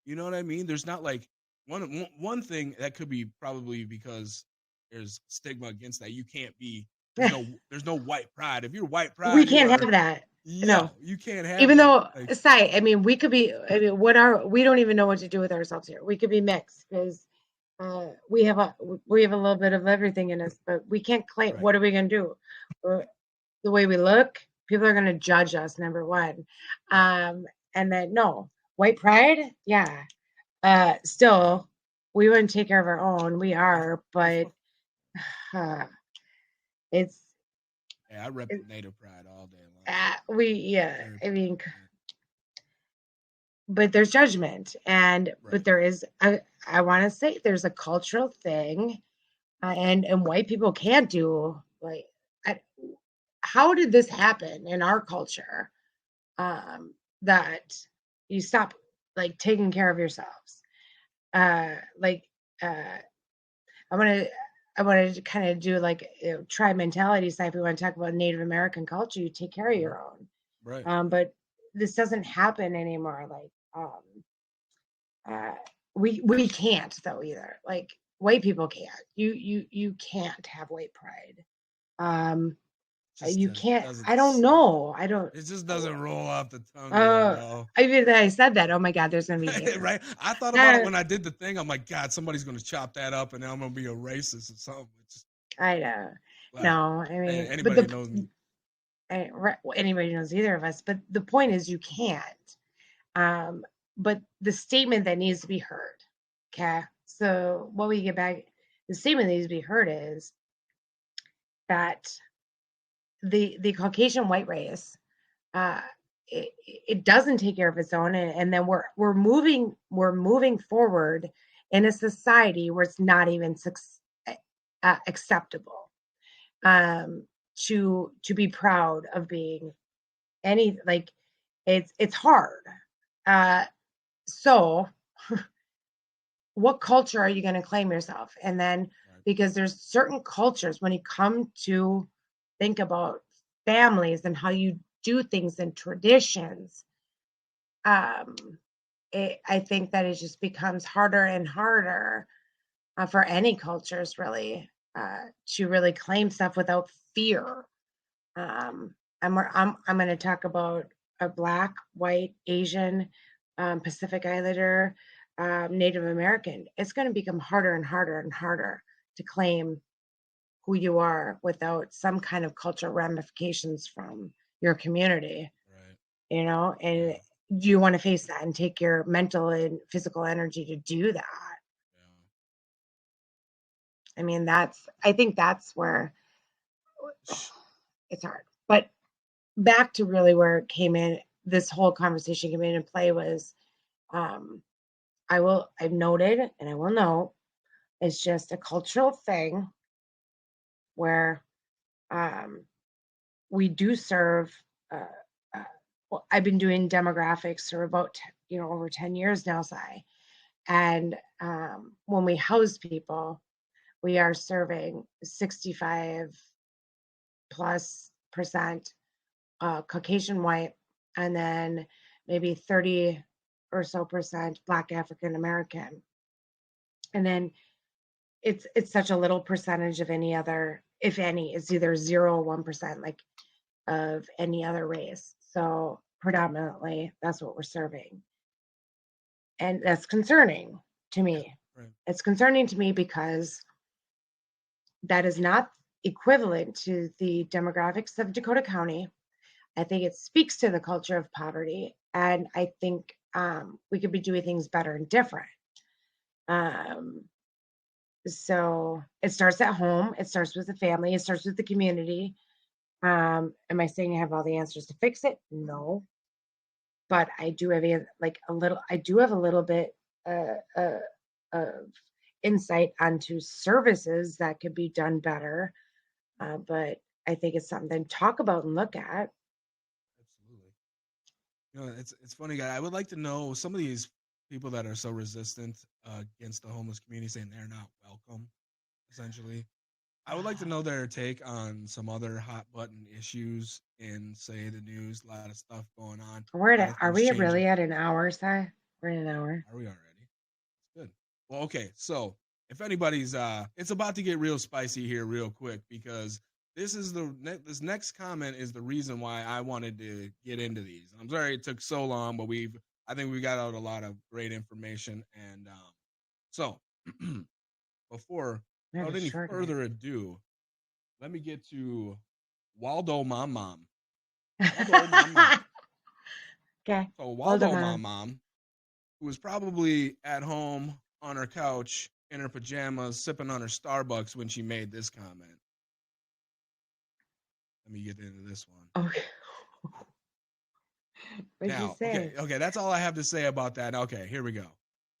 You know what I mean? There's not like one thing that could be probably because there's stigma against that. You can't be there's no white pride. If you're white We pride, you can't are have that. No, you can't have even that. though, Like aside, I mean, we could be, I mean, we don't even know what to do with ourselves here. We could be mixed because we have a little bit of everything in us, but we can't claim. right. What are we gonna do? Uh, the way we look, people are gonna judge us. Number one, Right. and then no white pride. Yeah, Yeah. still, we wouldn't take care of our own. We If are, if but uh, it's yeah, I rep it, native pride all day long. we yeah. Very I proud. mean, Yeah. but there's judgment, and but Right. there is a, I want to say there's a cultural thing, and white people can't do like I, how did this happen in our culture, um that you stop like taking care of yourselves, like uh i want to I want to kind of do like, tribe mentality side. If we want to talk about Native American culture, you take care of Hmm. your own, Right. but this doesn't happen anymore. Like, uh we can't though either. Like, white people can't. You can't have white pride. um Just you can't. doesn't. I don't Yeah. know. I don't. It just doesn't roll off the tongue real Uh, well. I mean, I said that. Oh my God, there's gonna be haters. Right? I thought about it Uh, when I did the thing. I'm like, God, somebody's gonna chop that up, and then I'm gonna be a racist or something. It's I know. well, No, I hey, mean, but anybody that knows me, well, anybody knows either of us. But the point is, you can't. Um, but the statement that needs to be heard. Okay. So what we get back, the statement that needs to be heard is that the Caucasian white race, uh, it doesn't take care of its own, and then we're moving forward in a society where it's not even acceptable, um, to be proud of being any like, it's hard. Uh, so what culture are you going to claim yourself? And then, right? because there's certain cultures when you come to think about families and how you do things and traditions, um, I think that it just becomes harder and harder, for any cultures really, to really claim stuff without fear. Um, I'm going to talk about a black, white, Asian, Pacific Islander, Native American. It's going to become harder and harder and harder to claim who you are without some kind of cultural ramifications from your community, Right. and Yeah. do you want to face that and take your mental and physical energy to do that? Yeah. I mean, I think that's where it's hard. But back to really where it came in, this whole conversation came into play was, um, I've noted and I will note, it's just a cultural thing where, um, we do serve, uh, uh, well, I've been doing demographics for about, over 10 years now, Si. And when we house people, we are serving 65 plus percent Caucasian white, and then maybe 30 or so percent Black African American. And then it's such a little percentage of any other, if any, it's either 0 or 1%, like of any other race. So predominantly that's what we're serving. And that's concerning to me. Right. It's concerning to me because that is not equivalent to the demographics of Dakota County. I think it speaks to the culture of poverty, and I think we could be doing things better and different. So it starts at home. It starts with the family. It starts with the community. Am I saying I have all the answers to fix it? No, but I do have a little. I do have a little bit of insight onto services that could be done better. But I think it's something to talk about and look at. Absolutely. You know, it's funny, guy. I would like to know some of these people that are so resistant against the homeless community, saying they're not welcome. Essentially, I would like to know their take on some other hot button issues in, say, the news. A lot of stuff going on. Are we really at an hour, Si? We're at an hour. Are we already? Good. Well, okay. So if anybody's, it's about to get real spicy here, real quick, because this next comment is the reason why I wanted to get into these. I'm sorry it took so long, but I think we got out a lot of great information, and so before without any further ado, let me get to Waldo Mom Mom. Waldo Mom Mom. Okay. So Waldo Mom Mom, who was probably at home on her couch in her pajamas, sipping on her Starbucks when she made this comment. Let me get into this one. Okay. What'd you say? Okay, that's all I have to say about that. Okay, here we go.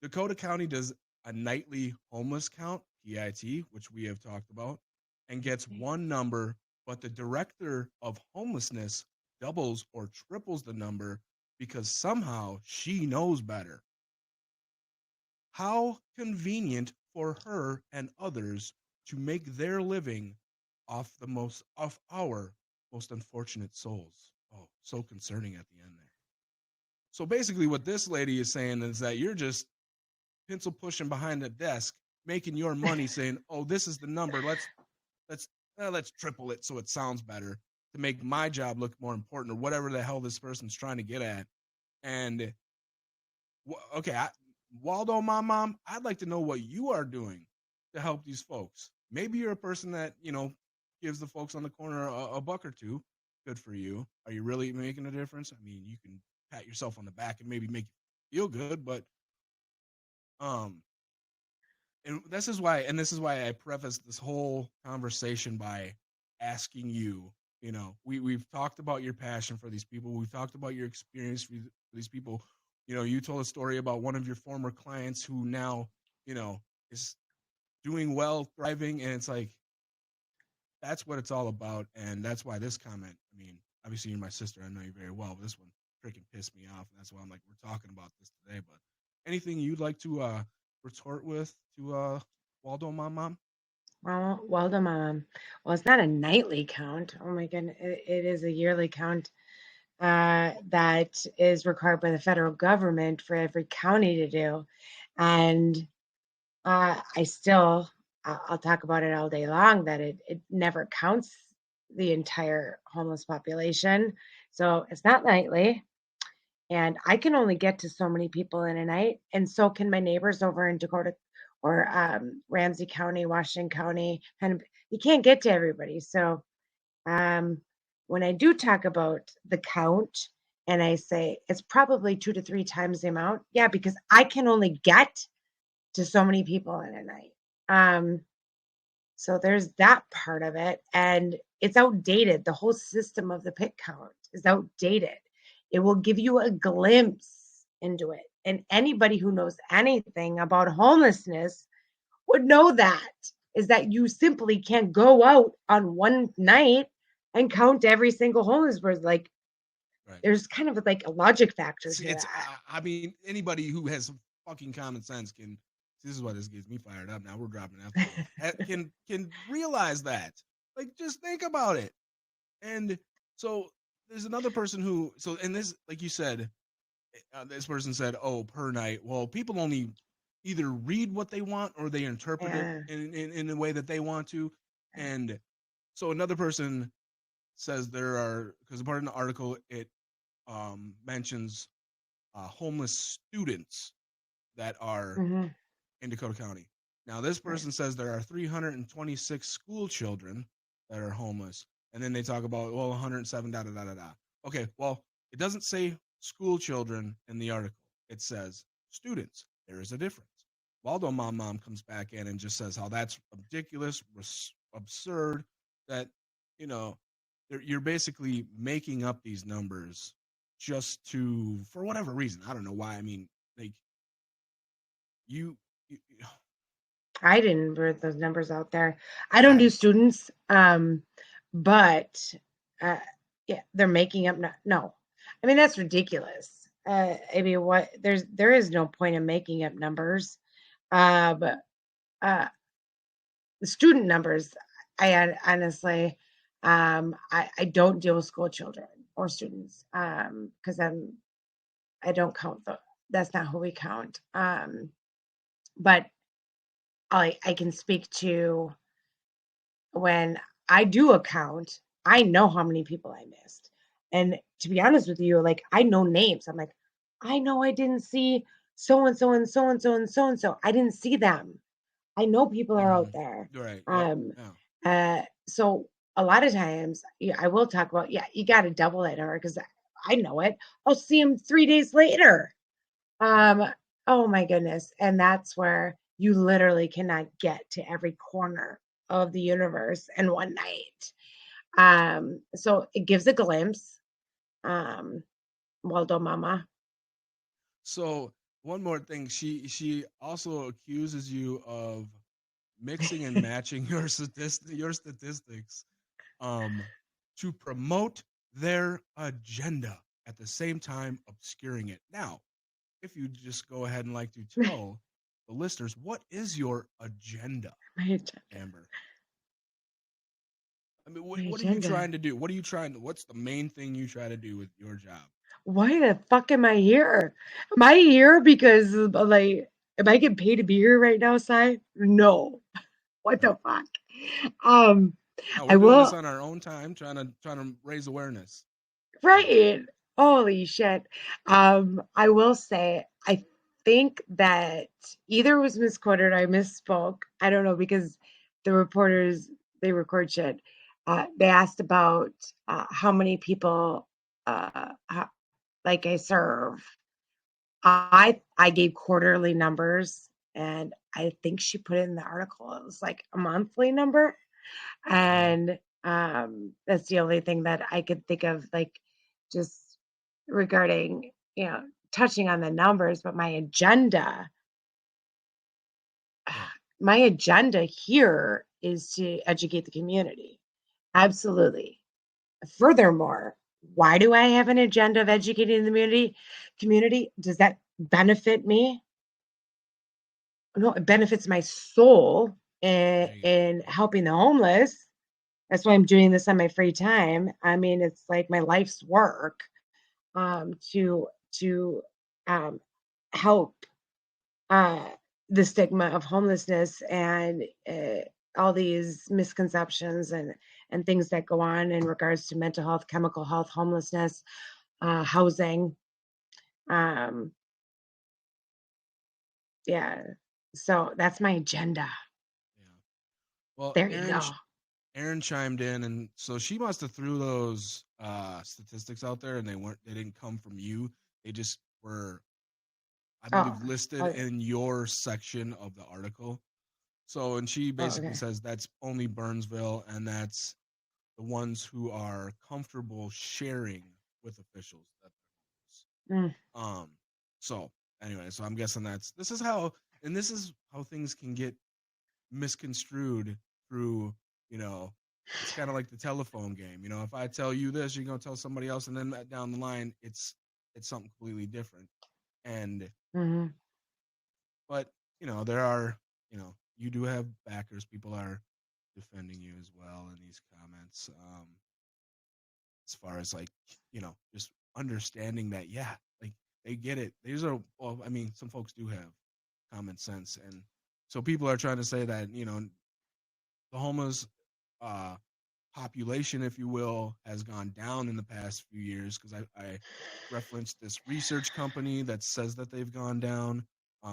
Dakota County does a nightly homeless count, PIT, which we have talked about, and gets one number, but the director of homelessness doubles or triples the number because somehow she knows better. How convenient for her and others to make their living off our most unfortunate souls. Oh, so concerning at the end there. So basically what this lady is saying is that you're just pencil pushing behind the desk, making your money, saying, "Oh, this is the number. Let's triple it so it sounds better to make my job look more important," or whatever the hell this person's trying to get at. And okay, Waldo Mom, I'd like to know what you are doing to help these folks. Maybe you're a person that, gives the folks on the corner a buck or two. Good for you. Are you really making a difference? I mean, you can pat yourself on the back and maybe make you feel good, but and this is why I prefaced this whole conversation by asking you, we've talked about your passion for these people. We've talked about your experience for these people. You told a story about one of your former clients who now, is doing well, thriving, and it's like, that's what it's all about. And that's why this comment, I mean, obviously you're my sister, I know you very well, but this one freaking pissed me off. And that's why I'm like, we're talking about this today. But anything you'd like to retort with to Waldo Mom? Well, Waldo Mom. Well, it's not a nightly count. Oh my goodness. It is a yearly count that is required by the federal government for every county to do. And I'll talk about it all day long, that it never counts the entire homeless population. So it's not nightly. And I can only get to so many people in a night. And so can my neighbors over in Dakota or Ramsey County, Washington County. And you can't get to everybody. So when I do talk about the count and I say it's probably 2 to 3 times the amount, yeah, because I can only get to so many people in a night. So there's that part of it, and it's outdated. The whole system of the pit count is outdated. It will give you a glimpse into it, and anybody who knows anything about homelessness would know that, is that you simply can't go out on one night and count every single homeless person. Like, right. There's kind of like a logic factor to that. I mean, anybody who has fucking common sense can. This is why this gets me fired up. Now we're dropping F bombs. Can realize that. Like, just think about it. And so there's another person who. So and this, like you said, this person said, "Oh, per night." Well, people only either read what they want or they interpret it Yeah. in the way that they want to. And so another person says there are, because part of the article it mentions homeless students that are Mm-hmm. in Dakota County. Now, this Right. person says there are 326 school children that are homeless, and then they talk about 107 da da da da da. Okay, well, it doesn't say school children in the article. It says students. There is a difference. Waldo Mom comes back in and just says how that's ridiculous, absurd. That you know, you're basically making up these numbers just to for whatever reason. I don't know why. I mean, like you I didn't put those numbers out there. I don't I, do students, but uh, yeah, they're making up. No, I mean that's ridiculous. I mean, there is no point in making up numbers. But the student numbers, honestly, I don't deal with school children or students because I don't count that's not who we count. But I can speak to when I do a count, I know how many people I missed. And to be honest with you, like I know names. I'm like, I know I didn't see so and so and so and so and so and so. I didn't see them. I know people are out mhm. there. Right. Yep. Um, Yeah. so a lot of times, yeah, I will talk about, yeah, you got to double that number because I know it. I'll see him 3 days later. Right. Um, oh my goodness. And that's where you literally cannot get to every corner of the universe in one night. So it gives a glimpse. Um, well done, mama. So one more thing, she also accuses you of mixing and matching your statistics um to promote their agenda at the same time obscuring it. Now, if you just go ahead and like to tell the listeners what is your agenda, My agenda. Amber? I mean, My what are you agenda. trying to do? What are you trying to? What's the main thing you try to do with your job? Why the fuck am I here? Am I here because like am I getting paid to be here right now, Si? No. What Right. the fuck? Um, No, I we're doing this will on our own time, trying to raise awareness. So, right. Holy shit. I will say I think that either was misquoted or I misspoke. I don't know because the reporters they record shit. They asked about how many people like I serve. I gave quarterly numbers and I think she put it in the article. It was like a monthly number. mhm. And that's the only thing that I could think of, like just regarding, touching on the numbers, but Yeah, my agenda here is to educate the community. Absolutely. Furthermore, why do I have an agenda of educating the community? Does that benefit me? No, it benefits my soul there you go. in helping the homeless. That's why I'm doing this on my free time. I mean, it's like my life's work to um, help uh, the stigma of homelessness and all these misconceptions and things that go on in regards to mental health, chemical health, homelessness, housing. Um, yeah, so that's my agenda. Yeah. Well, There you go. Aaron chimed in, and so she must have threw those statistics out there, and they didn't come from you. They just were, I Oh, believe, listed oh, in your section of the article. So, and she oh, basically okay. says that's only Burnsville, and that's the ones who are comfortable sharing with officials that Mm, they're homeless. So anyway, so I'm guessing this is how, and this is how things can get misconstrued through, you know, it's kind of like the telephone game. If I tell you this, you're gonna tell somebody else, and then down the line, it's something completely different. And mhm. but there are, you do have backers. People are defending you as well in these comments. As far as like, just understanding that, yeah, like they get it. These are, well, I mean, some folks do have common sense, and so people are trying to say that the homeless uh, population, if you will, has gone down in the past few years because I referenced this research company that says that they've gone down.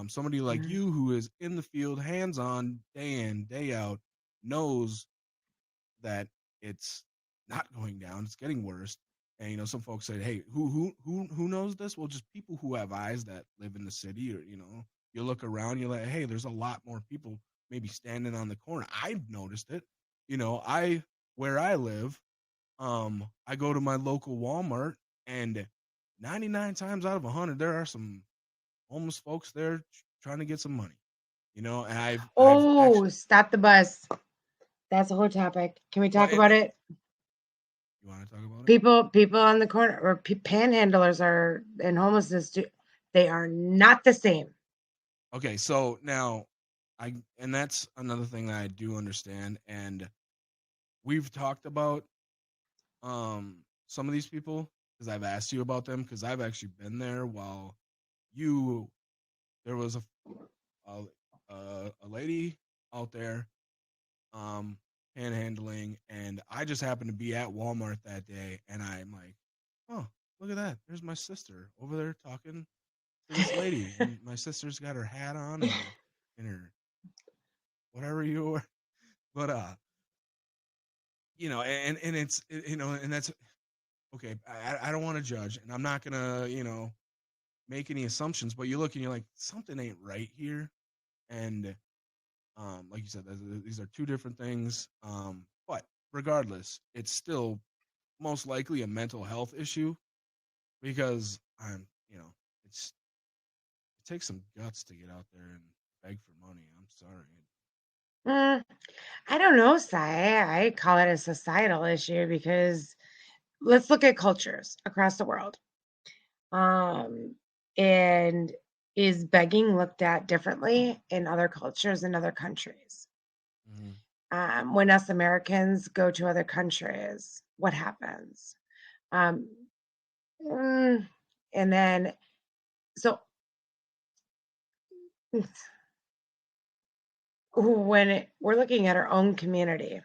Somebody like Mhm. you who is in the field, hands on, day in, day out, knows that it's not going down; it's getting worse. And some folks say, "Hey, who knows this?" Well, just people who have eyes that live in the city, or you look around, you're like, "Hey, there's a lot more people maybe standing on the corner." I've noticed it. I where I live, I go to my local Walmart, and 99 times out of 100, there are some homeless folks there trying to get some money. And I've actually, Oh, stop the bus. That's a whole topic. Can we well, talk about it? you want to talk about it? People on the corner or panhandlers are and homelessness. They are not the same. Okay, so now and that's another thing that I do understand, and we've talked about some of these people because I've asked you about them because I've actually been there while you there was a, a lady out there um panhandling, and I just happened to be at Walmart that day, and I'm like, oh, look at that, there's my sister over there talking to this lady, and my sister's got her hat on and her whatever you were. But and it's and that's okay. I don't want to judge, and I'm not gonna make any assumptions. But you look and you're like, something ain't right here, and like you said, these are two different things. But regardless, it's still most likely a mental health issue because it's it takes some guts to get out there and beg for money. I'm sorry. Mm, I don't know, Sai. I call it a societal issue because let's look at cultures across the world. Um, and is begging looked at differently in other cultures and other countries? Mm-hmm. When us Americans go to other countries, what happens? Um, mm, and then, so we're looking at our own community,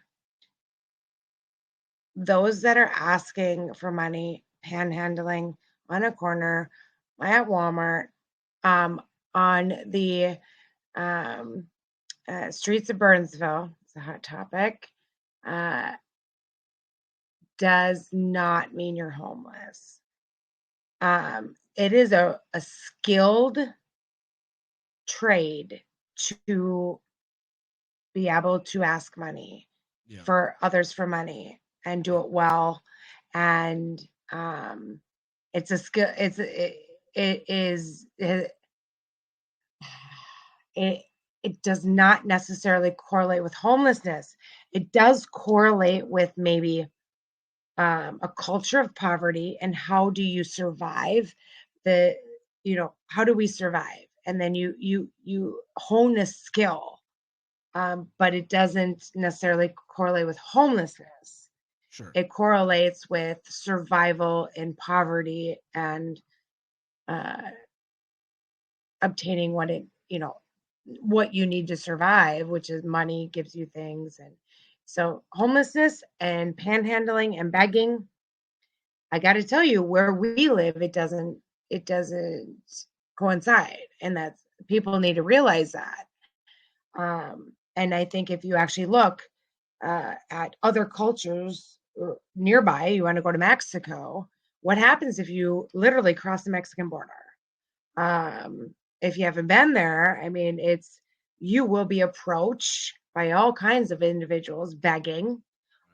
those that are asking for money, panhandling on a corner at Walmart, um, on the um, streets of Burnsville, it's a hot topic, uh, does not mean you're homeless. It is a skilled trade to be able to ask money Yeah. for others for money and do Yeah. it well. And it's a skill. It is it it does not necessarily correlate with homelessness. It does correlate with maybe a culture of poverty and how do you survive the how do we survive, and then you hone a skill, but it doesn't necessarily correlate with homelessness. Sure. It correlates with survival in poverty and uh, obtaining what you need to survive, which is money gives you things. And so homelessness and panhandling and begging, I got to tell you, where we live, it doesn't coincide, and that's people need to realize that. And I think if you actually look at other cultures nearby, you want to go to Mexico, what happens if you literally cross the Mexican border? If you haven't been there, I mean, you will be approached by all kinds of individuals begging,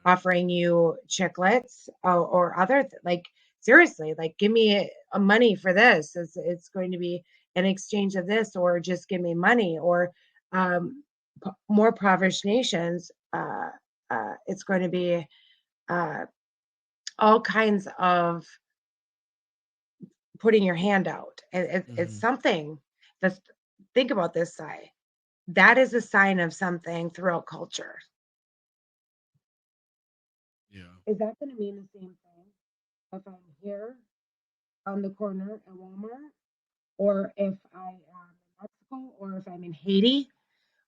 offering you chiclets or other like seriously, like give me a money for this. It's going to be an exchange of this, or just give me money, or um, more impoverished nations. It's going to be uh, all kinds of putting your hand out. It's Mm-hmm. something that's think about this, Sai. That is a sign of something throughout culture. Yeah. Is that going to mean the same thing if I'm here on the corner at Walmart, or if I am in Mexico, or if I'm in Haiti,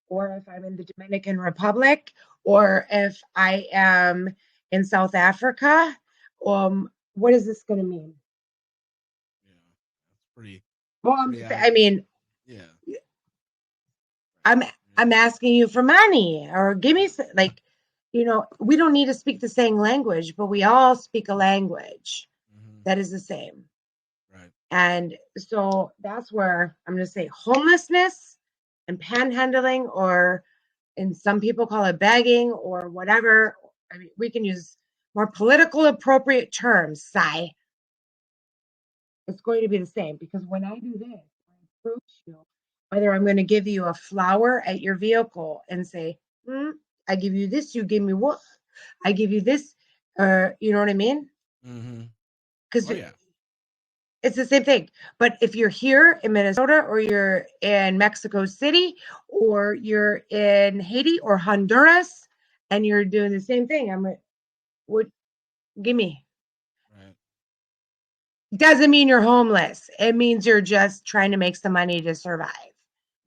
or if I'm in the Dominican Republic, or if I am in South Africa? What is this going to mean? Yeah. That's pretty Well, pretty I mean, yeah. I'm I'm asking you for money, or give me like, we don't need to speak the same language, but we all speak a language that is the same. Right. And so that's where I'm going to say homelessness and panhandling, and some people call it begging or whatever. I mean, we can use more political appropriate terms, Sai. It's going to be the same, because when I do this, I approach you, whether I'm going to give you a flower at your vehicle and say, I give you this, you give me what? I give you this, you know what I mean? Because it's the same thing. But if you're here in Minnesota, or you're in Mexico City, or you're in Haiti or Honduras, and you're doing the same thing, give me. Right. Doesn't mean you're homeless. It means you're just trying to make some money to survive.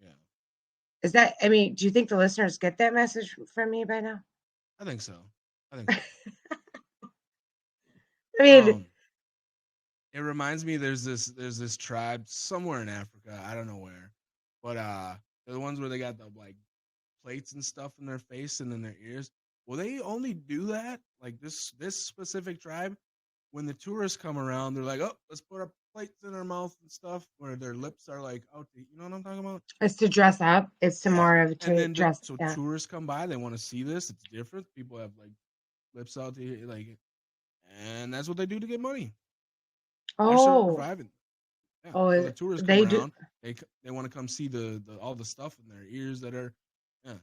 Yeah. Do you think the listeners get that message from me by now? I think so. I mean, it reminds me there's this tribe somewhere in Africa, I don't know where, but they're the ones where they got the like plates and stuff in their face and in their ears. Well, they only do that, like this specific tribe, when the tourists come around. They're like, oh, let's put our plates in our mouth and stuff, where their lips are like out to, you know what I'm talking about? It's to dress up. It's to more of to dress. So tourists come by, they want to see this. It's different. People have like lips out to like, and that's what they do to get money. Oh, they're surviving. Yeah. Oh, so the tourists come around. They want to come see the all the stuff in their ears that are, yeah.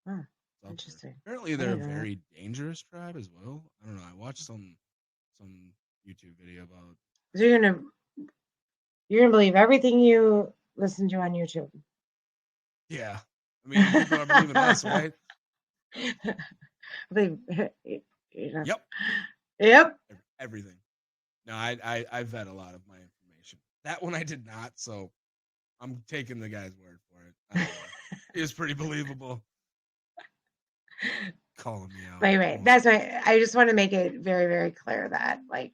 Oh, interesting. Apparently, they're a very dangerous tribe as well. I don't know. I watched some YouTube video about. So you're gonna believe everything you listen to on YouTube. Yeah, I mean, people are believing us, right? Yep. Everything. No, I vet a lot of my information. That one I did not, so I'm taking the guy's word for it. It was pretty believable. Calling me out. Right. That's why I just want to make it very, very clear that like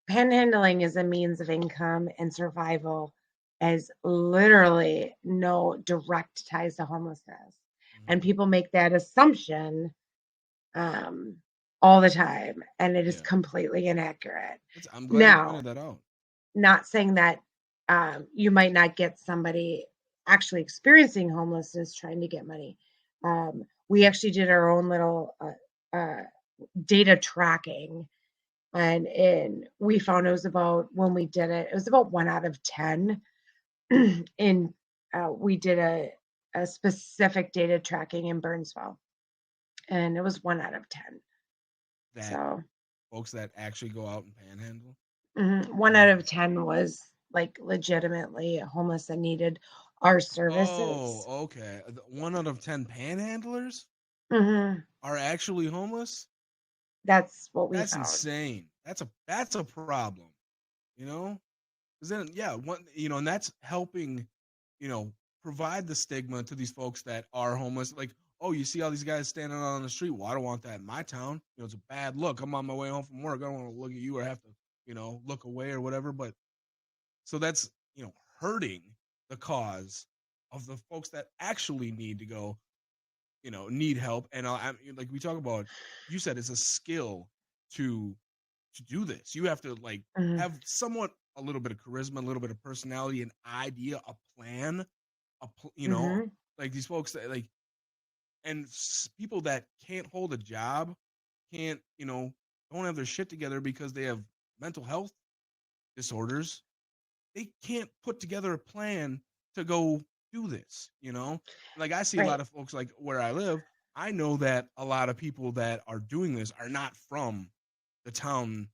panhandling is a means of income and survival, as literally no direct ties to homelessness. And people make that assumption all the time, and it is completely inaccurate. I'm glad you pointed that out. Not saying that you might not get somebody actually experiencing homelessness trying to get money. We actually did our own little data tracking, and we found it was about, when we did it, it was about 1 out of 10. And we did a specific data tracking in Burnsville, and it was 1 out of 10. So folks that actually go out and panhandle. 1 out of 10 was like legitimately homeless and needed our services. Oh, okay. 1 out of 10 panhandlers are actually homeless. That's what we found. That's insane. That's a problem. You know, because then and that's helping, provide the stigma to these folks that are homeless. Like, oh, you see all these guys standing out on the street. Well, I don't want that in my town. It's a bad look. I'm on my way home from work. I don't want to look at you or have to, look away or whatever. But so that's, hurting the cause of the folks that actually need to go, need help. And like we talk about, you said it's a skill to do this. You have to like have somewhat a little bit of charisma, a little bit of personality, an idea, a plan, like these folks that like, and people that can't hold a job, can't, don't have their shit together because they have mental health disorders. They can't put together a plan to go do this, Like I see a lot of folks like where I live. I know that a lot of people that are doing this are not from the town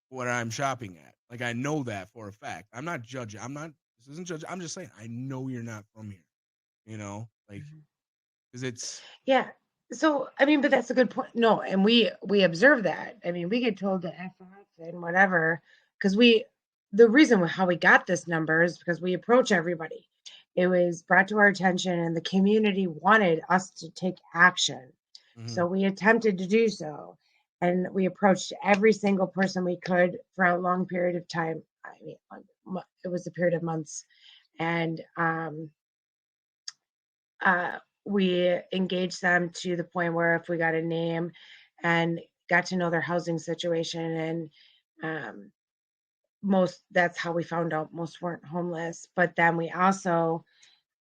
where I'm shopping at. Like I know that for a fact. I'm not judging. I'm not This isn't judge. I'm just saying, I know you're not from here. You know, like, Mhm. because it's Yeah. So I mean, but that's a good point. No, and we observe that. I mean, we get told to F off and whatever because the reason how we got this number is because we approach everybody. It was brought to our attention, and the community wanted us to take action. mhm, So we attempted to do so, and we approached every single person we could for a long period of time. I mean, it was a period of months, and uh, we engaged them to the point where if we got a name and got to know their housing situation and um, most that's how we found out most weren't homeless, but then we also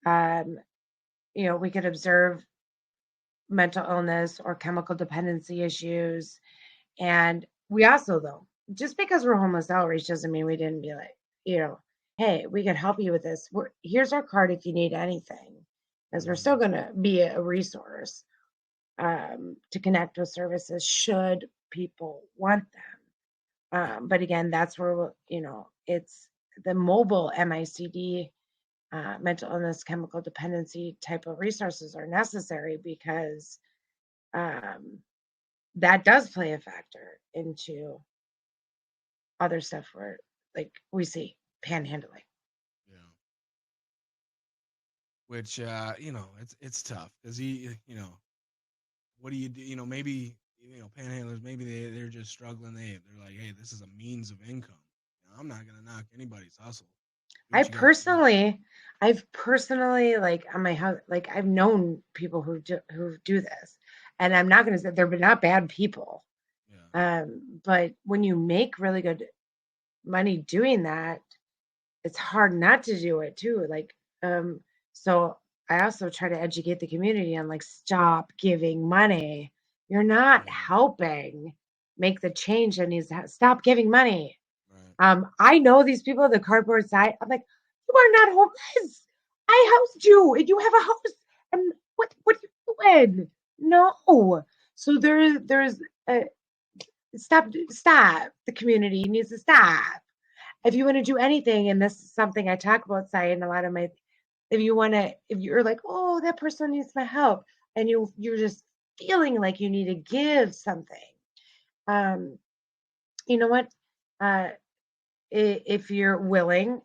um, we could observe mental illness or chemical dependency issues. And we also, though, just because we're homeless outreach doesn't mean we didn't be like, hey, we can help you with this. Here's our card if you need anything, because we're still mhm, going to be a resource to connect with services should people want them. yeah, But again, that's where, it's the mobile MICD, mental illness, chemical dependency type of resources are necessary because um, that does play a factor into other stuff where like we see panhandling. yeah. Which it's tough because what do you do? Maybe panhandlers, maybe they're just struggling. They're like, hey, this is a means of income. I'm not gonna knock anybody's hustle. Do I what you got to do. personally, I've personally like on my house, like I've known people who do this, and I'm not going to say they're not bad people. Yeah. But when you make really good money doing that, it's hard not to do it too. Like, so I also try to educate the community on like stop giving money. You're not Yeah. helping make the change that needs to stop giving money. Right. I know these people on the cardboard side. I'm like, you are not homeless. I housed you, and you have a house. And what are you doing? No. So there's a stop. The community needs to stop. If you want to do anything, and this is something I talk about, side and a lot of my, if you're like, oh, that person needs my help, and you're just feeling like you need to give something, um, you know what? Uh, if you're willing,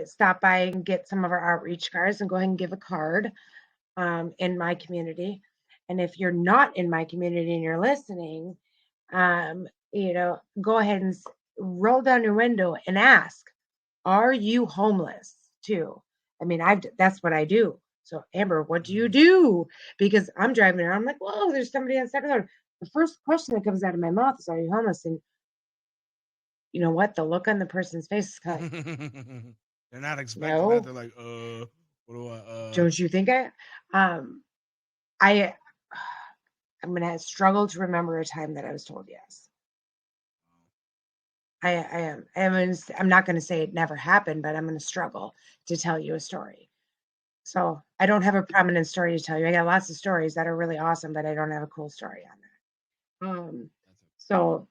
stop by and get some of our outreach cards and go ahead and give a card in my community. And if you're not in my community and you're listening, go ahead and roll down your window and ask, are you homeless too? I mean, that's what I do. So Amber, what do you Mhm. do? Because I'm driving around, I'm like, whoa, there's somebody on the side of the road. The first question that comes out of my mouth is, are you homeless? And you know what? The look on the person's face is kind of like, They're not expecting that. no, They're like, what do I don't you think um I I'm gonna struggle to remember a time that I was told yes. I am. I'm not gonna say it never happened, but I'm gonna struggle to tell you a story. So I don't have a prominent story to tell you. I got lots of stories that are really awesome, but I don't have a cool story on that. That's So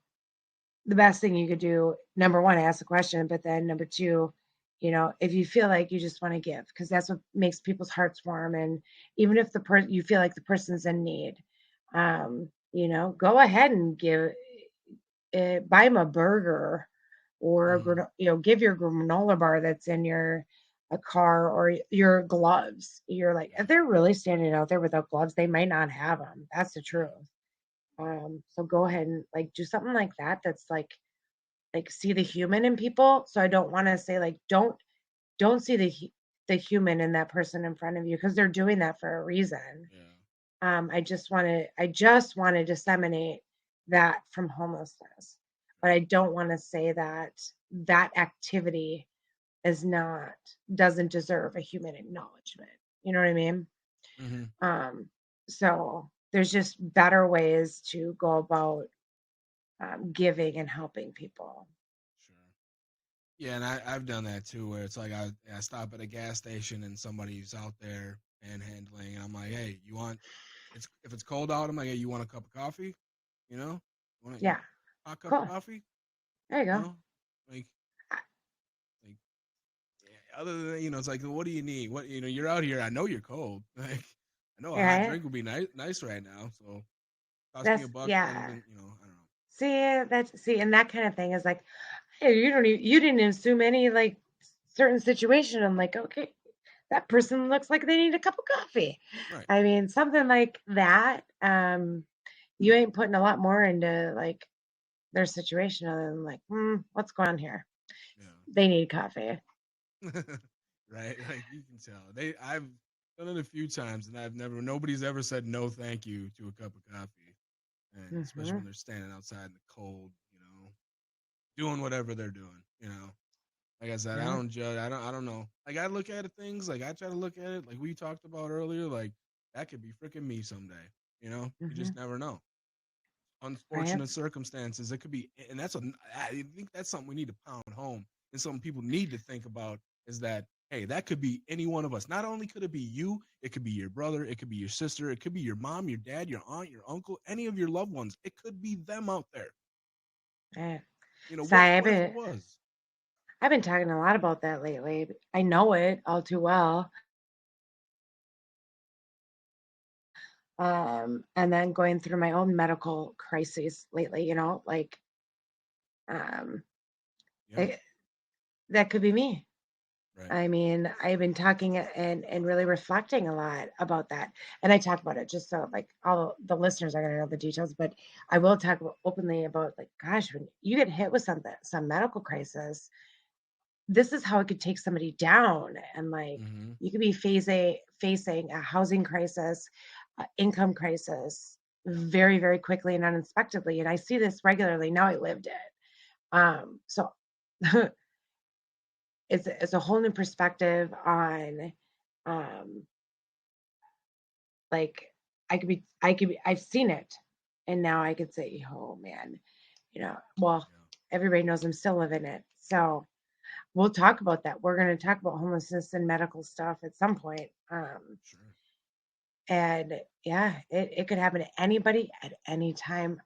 the best thing you could do, number one, ask a question, but then number two, if you feel like you just want to give, because that's what makes people's hearts warm. And even if you feel like the person's in need, go ahead and buy them a burger or mhm. give your granola bar that's in your a car or your gloves. You're like, if they're really standing out there without gloves, they might not have them. That's the Yeah. truth. So go ahead and like do something like that. That's like see the human in people. So I don't want to say like don't see the human in that person in front of you because they're doing that for a reason. Yeah. I just want to disseminate that from homelessness, but I don't want to say that that activity is not doesn't deserve a human acknowledgement. You know what I mean? Mhm. Um, so there's just better ways to go about giving and helping people. Sure. Yeah, and I've done that too, where it's like I stop at a gas station and somebody's out there panhandling, and I'm like, hey, you want? It's if it's cold out, I'm like, hey, you want a cup of coffee? You know, you want Yeah, a hot cup of cool. coffee? There you You go. know, like I- like other than it's like, what do you need? What you're out here. I know you're cold. Like, I know a hot Right? drink would be nice right now. So cost me That's $1 rather yeah. than I don't know. See, and that kind of thing is like, hey, you didn't assume any like certain situation. I'm like, okay, that person looks like they need a cup of coffee. Right. I mean, something like that. You ain't putting a lot more into like their situation other than like, what's going on here? They need coffee. Yeah. Right. Like you can tell. I've done it a few times, and nobody's ever said no, thank you to a cup of coffee, and especially Hmm. when they're standing outside in the cold, doing whatever they're doing. Like I said, I Yeah. don't judge. I don't know. Like I look at things. Like I try to look at it. Like we talked about earlier. Like that could be freaking me someday. You Hmm. just never know. Right. Unfortunate circumstances. It could be, and I think that's something we need to pound home, and something people need to think about is that hey, that could be any one of us. Not only could it be you, it could be your brother, it could be your sister, it could be your mom, your dad, your aunt, your uncle, any of your loved ones. It could be them out there. Right. So What if it was? I've been talking a lot about that lately. I know it all too well. And then going through my own medical crises lately, like um, Yeah. it, that could be me. Right. I mean, I've been talking and really reflecting a lot about that. And I talk about it just so like all the listeners are gonna know the details, but I will talk openly about like, gosh, when you get hit with some medical crisis, this is how it could take somebody down. And like Mm-hmm. you could be facing a housing crisis, income crisis very, very quickly and unexpectedly. And I see this regularly. Now I lived it. So it's a whole new perspective on um like I've seen it and now I could say, oh man, well, Yeah. everybody knows I'm still living it. So we'll talk about that. We're going to talk about homelessness and medical stuff at some point. Sure. And yeah, it could happen to anybody at any time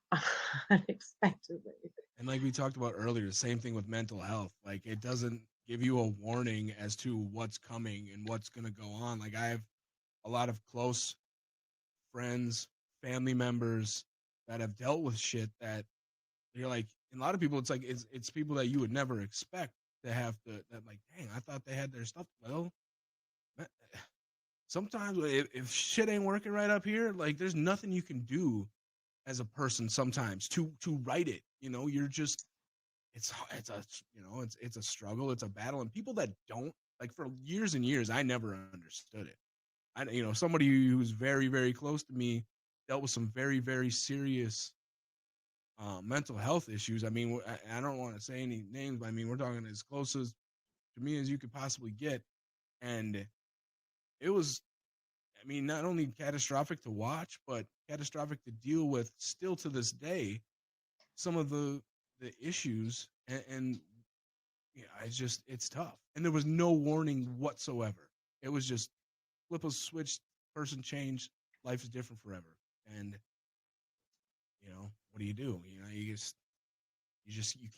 unexpectedly. And like we talked about earlier, same thing with mental health. Like it doesn't give you a warning as to what's coming and what's going to go on. Like I have a lot of close friends, family members that have dealt with shit that you're like, and a lot of people, it's like it's people that you would never expect to have to. That like, dang, I thought they had their stuff. Well, sometimes if shit ain't working right up here, like there's nothing you can do as a person sometimes to write it. You're just it's a it's a struggle, it's a battle, and people that don't like for years and years, I never understood it. Somebody who's very very close to me dealt with some very very serious mental health issues. I mean, I don't want to say any names, but I mean we're talking as close as to me as you could possibly get, and it was. I mean, not only catastrophic to watch, but catastrophic to deal with still to this day. Some of the issues and yeah, it's tough. And there was no warning whatsoever. It was just flip a switch, person change, life is different forever. And what do? You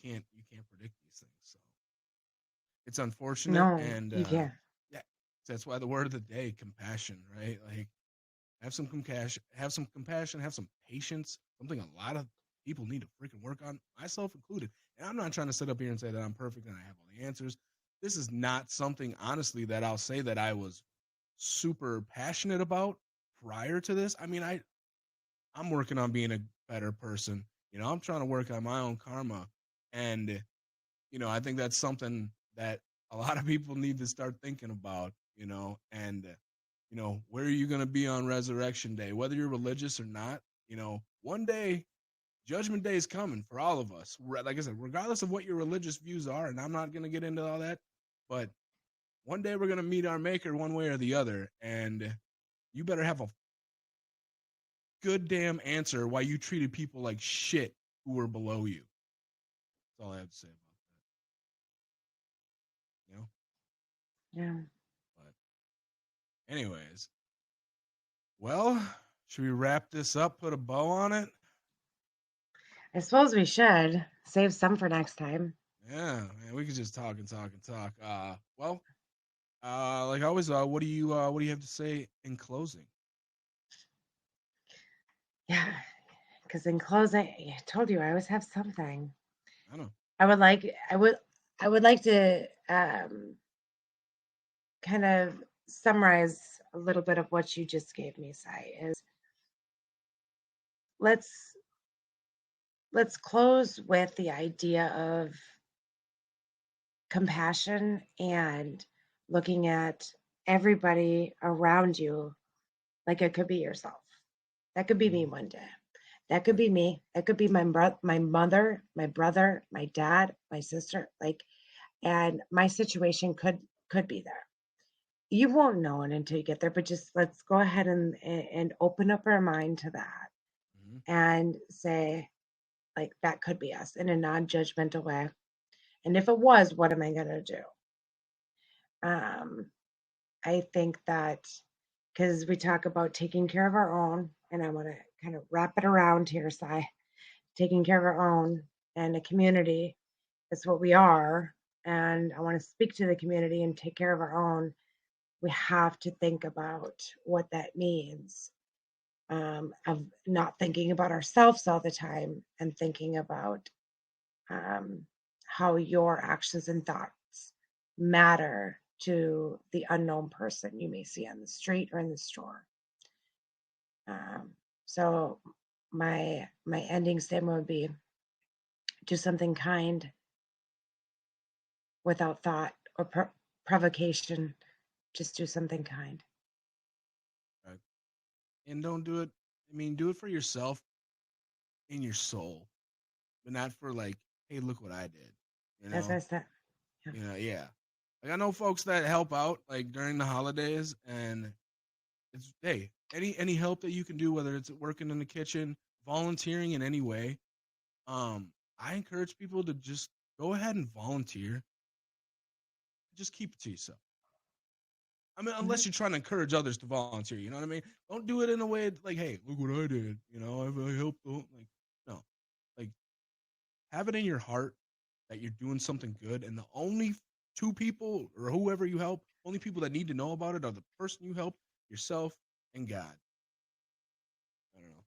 can't predict these things. So it's unfortunate, No, and you can't. yeah, that's why the word of the day, compassion, right? Like have some compassion, have some patience. Something a lot of people need to freaking work on, myself included. And I'm not trying to sit up here and say that I'm perfect and I have all the answers. This is not something, honestly, that I'll say that I was super passionate about prior to this. I mean, I'm working on being a better person. I'm trying to work on my own karma, and I think that's something that a lot of people need to start thinking about. And where are you going to be on Resurrection Day, whether you're religious or not? One day, Judgment Day is coming for all of us. Like I said, regardless of what your religious views are, and I'm not going to get into all that, but one day we're going to meet our Maker one way or the other, and you better have a good damn answer why you treated people like shit who were below you. That's all I have to say about that. Yeah. But anyways, well, should we wrap this up? Put a bow on it? I suppose we should save some for next time. Yeah, man, we could just talk and talk and talk. Well, Like always, what do you have to say in closing? Yeah, because in closing, I told you I always have something. I don't know. I would like I would I would like to kind of summarize a little bit of what you just gave me, Sai, is let's let's close with the idea of compassion and looking at everybody around you like it could be yourself. That could be me Mhm. one day. That could Right. be me. That could be my mother, my brother, my dad, my sister. Like, and my situation could be there. You won't know it until you get there, but just let's go ahead and open up our mind to that Mhm. and say, like, that could be us in a non-judgmental way. And if it was, what am I gonna do? Um, I think that because we talk about taking care of our own, and I want to kind of wrap it around here, Sai, taking care of our own and a community is what we are. And I want to speak to the community and take care of our own. We have to think about what that means, of not thinking about ourselves all the time and thinking about um, how your actions and thoughts matter to the unknown person you may see on the street or in the store. Um, so my ending statement would be do something kind without thought or provocation. Just do something kind. Right. And don't do it. I mean, do it for yourself in your soul, but not for like, hey, look what I did. You As I know. said, yeah. Yeah. Like I know folks that help out like during the holidays, and it's hey, any help that you can do, whether it's working in the kitchen, volunteering in any way. Um, I encourage people to just go ahead and volunteer. Just keep it to yourself. I mean, Mhm. unless you're trying to encourage others to volunteer, you know what I mean? Don't do it in a way like, "Hey, look what I did," you know, I helped. Like, no, like have it in your heart that you're doing something good, and the only two people or whoever you help, only people that need to know about it are the person you help, yourself, and God. I don't know.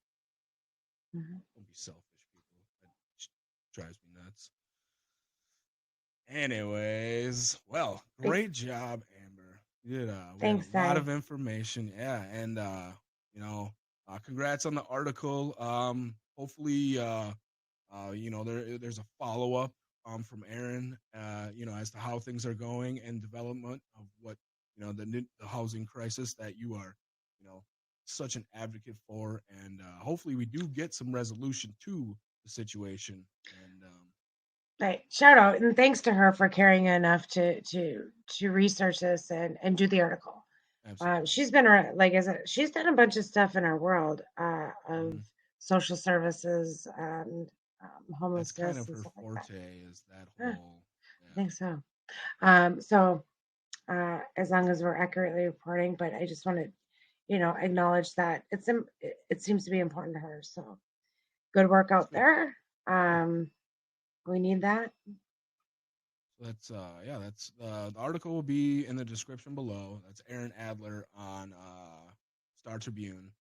Mhm. Don't be selfish, people. That drives me nuts. Anyways, well, Thanks, great job, Amber. We had thanks, a lot Sai. of information. Yeah, and you know, congrats on the article. Hopefully, there's a follow up from Aaron, as to how things are going and development of what the housing crisis that you are, you know, such an advocate for, and hopefully we do get some resolution to the situation. And Right. Shout out and thanks to her for caring enough to research this and do the article. absolutely. She's been like I said, she's done a bunch of stuff in our world of Mhm. social services and That's kind homelessness of and her stuff like that. forte is that Yeah, whole I yeah. think so. So as long as we're accurately reporting, but I just want to, acknowledge that it seems to be important to her. So good work That's out good. there. Yeah. We need that. So that's the article will be in the description below. That's Aaron Adler on Star Tribune,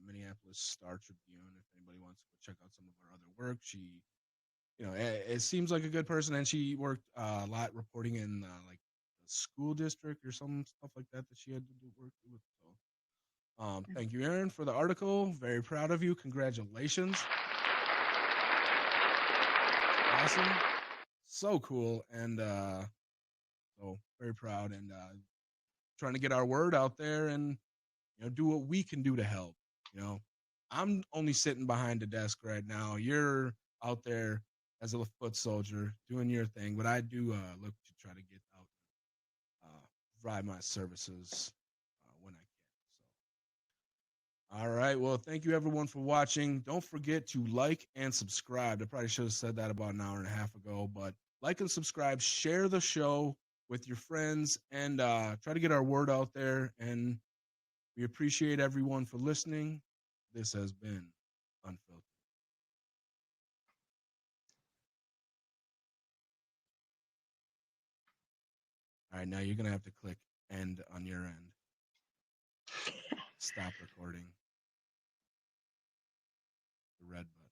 Minneapolis Star Tribune. If anybody wants to check out some of her other work, she it seems like a good person, and she worked a lot reporting in like the school district or some stuff like that she had to do work with. So thank you, Aaron, for the article. Very proud of you. Congratulations. Awesome. So cool. And so very proud and trying to get our word out there and do what we can do to help. You know, I'm only sitting behind the desk right now. You're out there as a foot soldier doing your thing, but I do look to try to get out, uh, provide my services when I can. All right. Well, thank you everyone for watching. Don't forget to like and subscribe. I probably should have said that about an hour and a half ago, but like and subscribe, share the show with your friends, and try to get our word out there. And we appreciate everyone for listening. This has been Unfiltered. All right. Now you're going to have to click end on your end. Stop recording. The red button.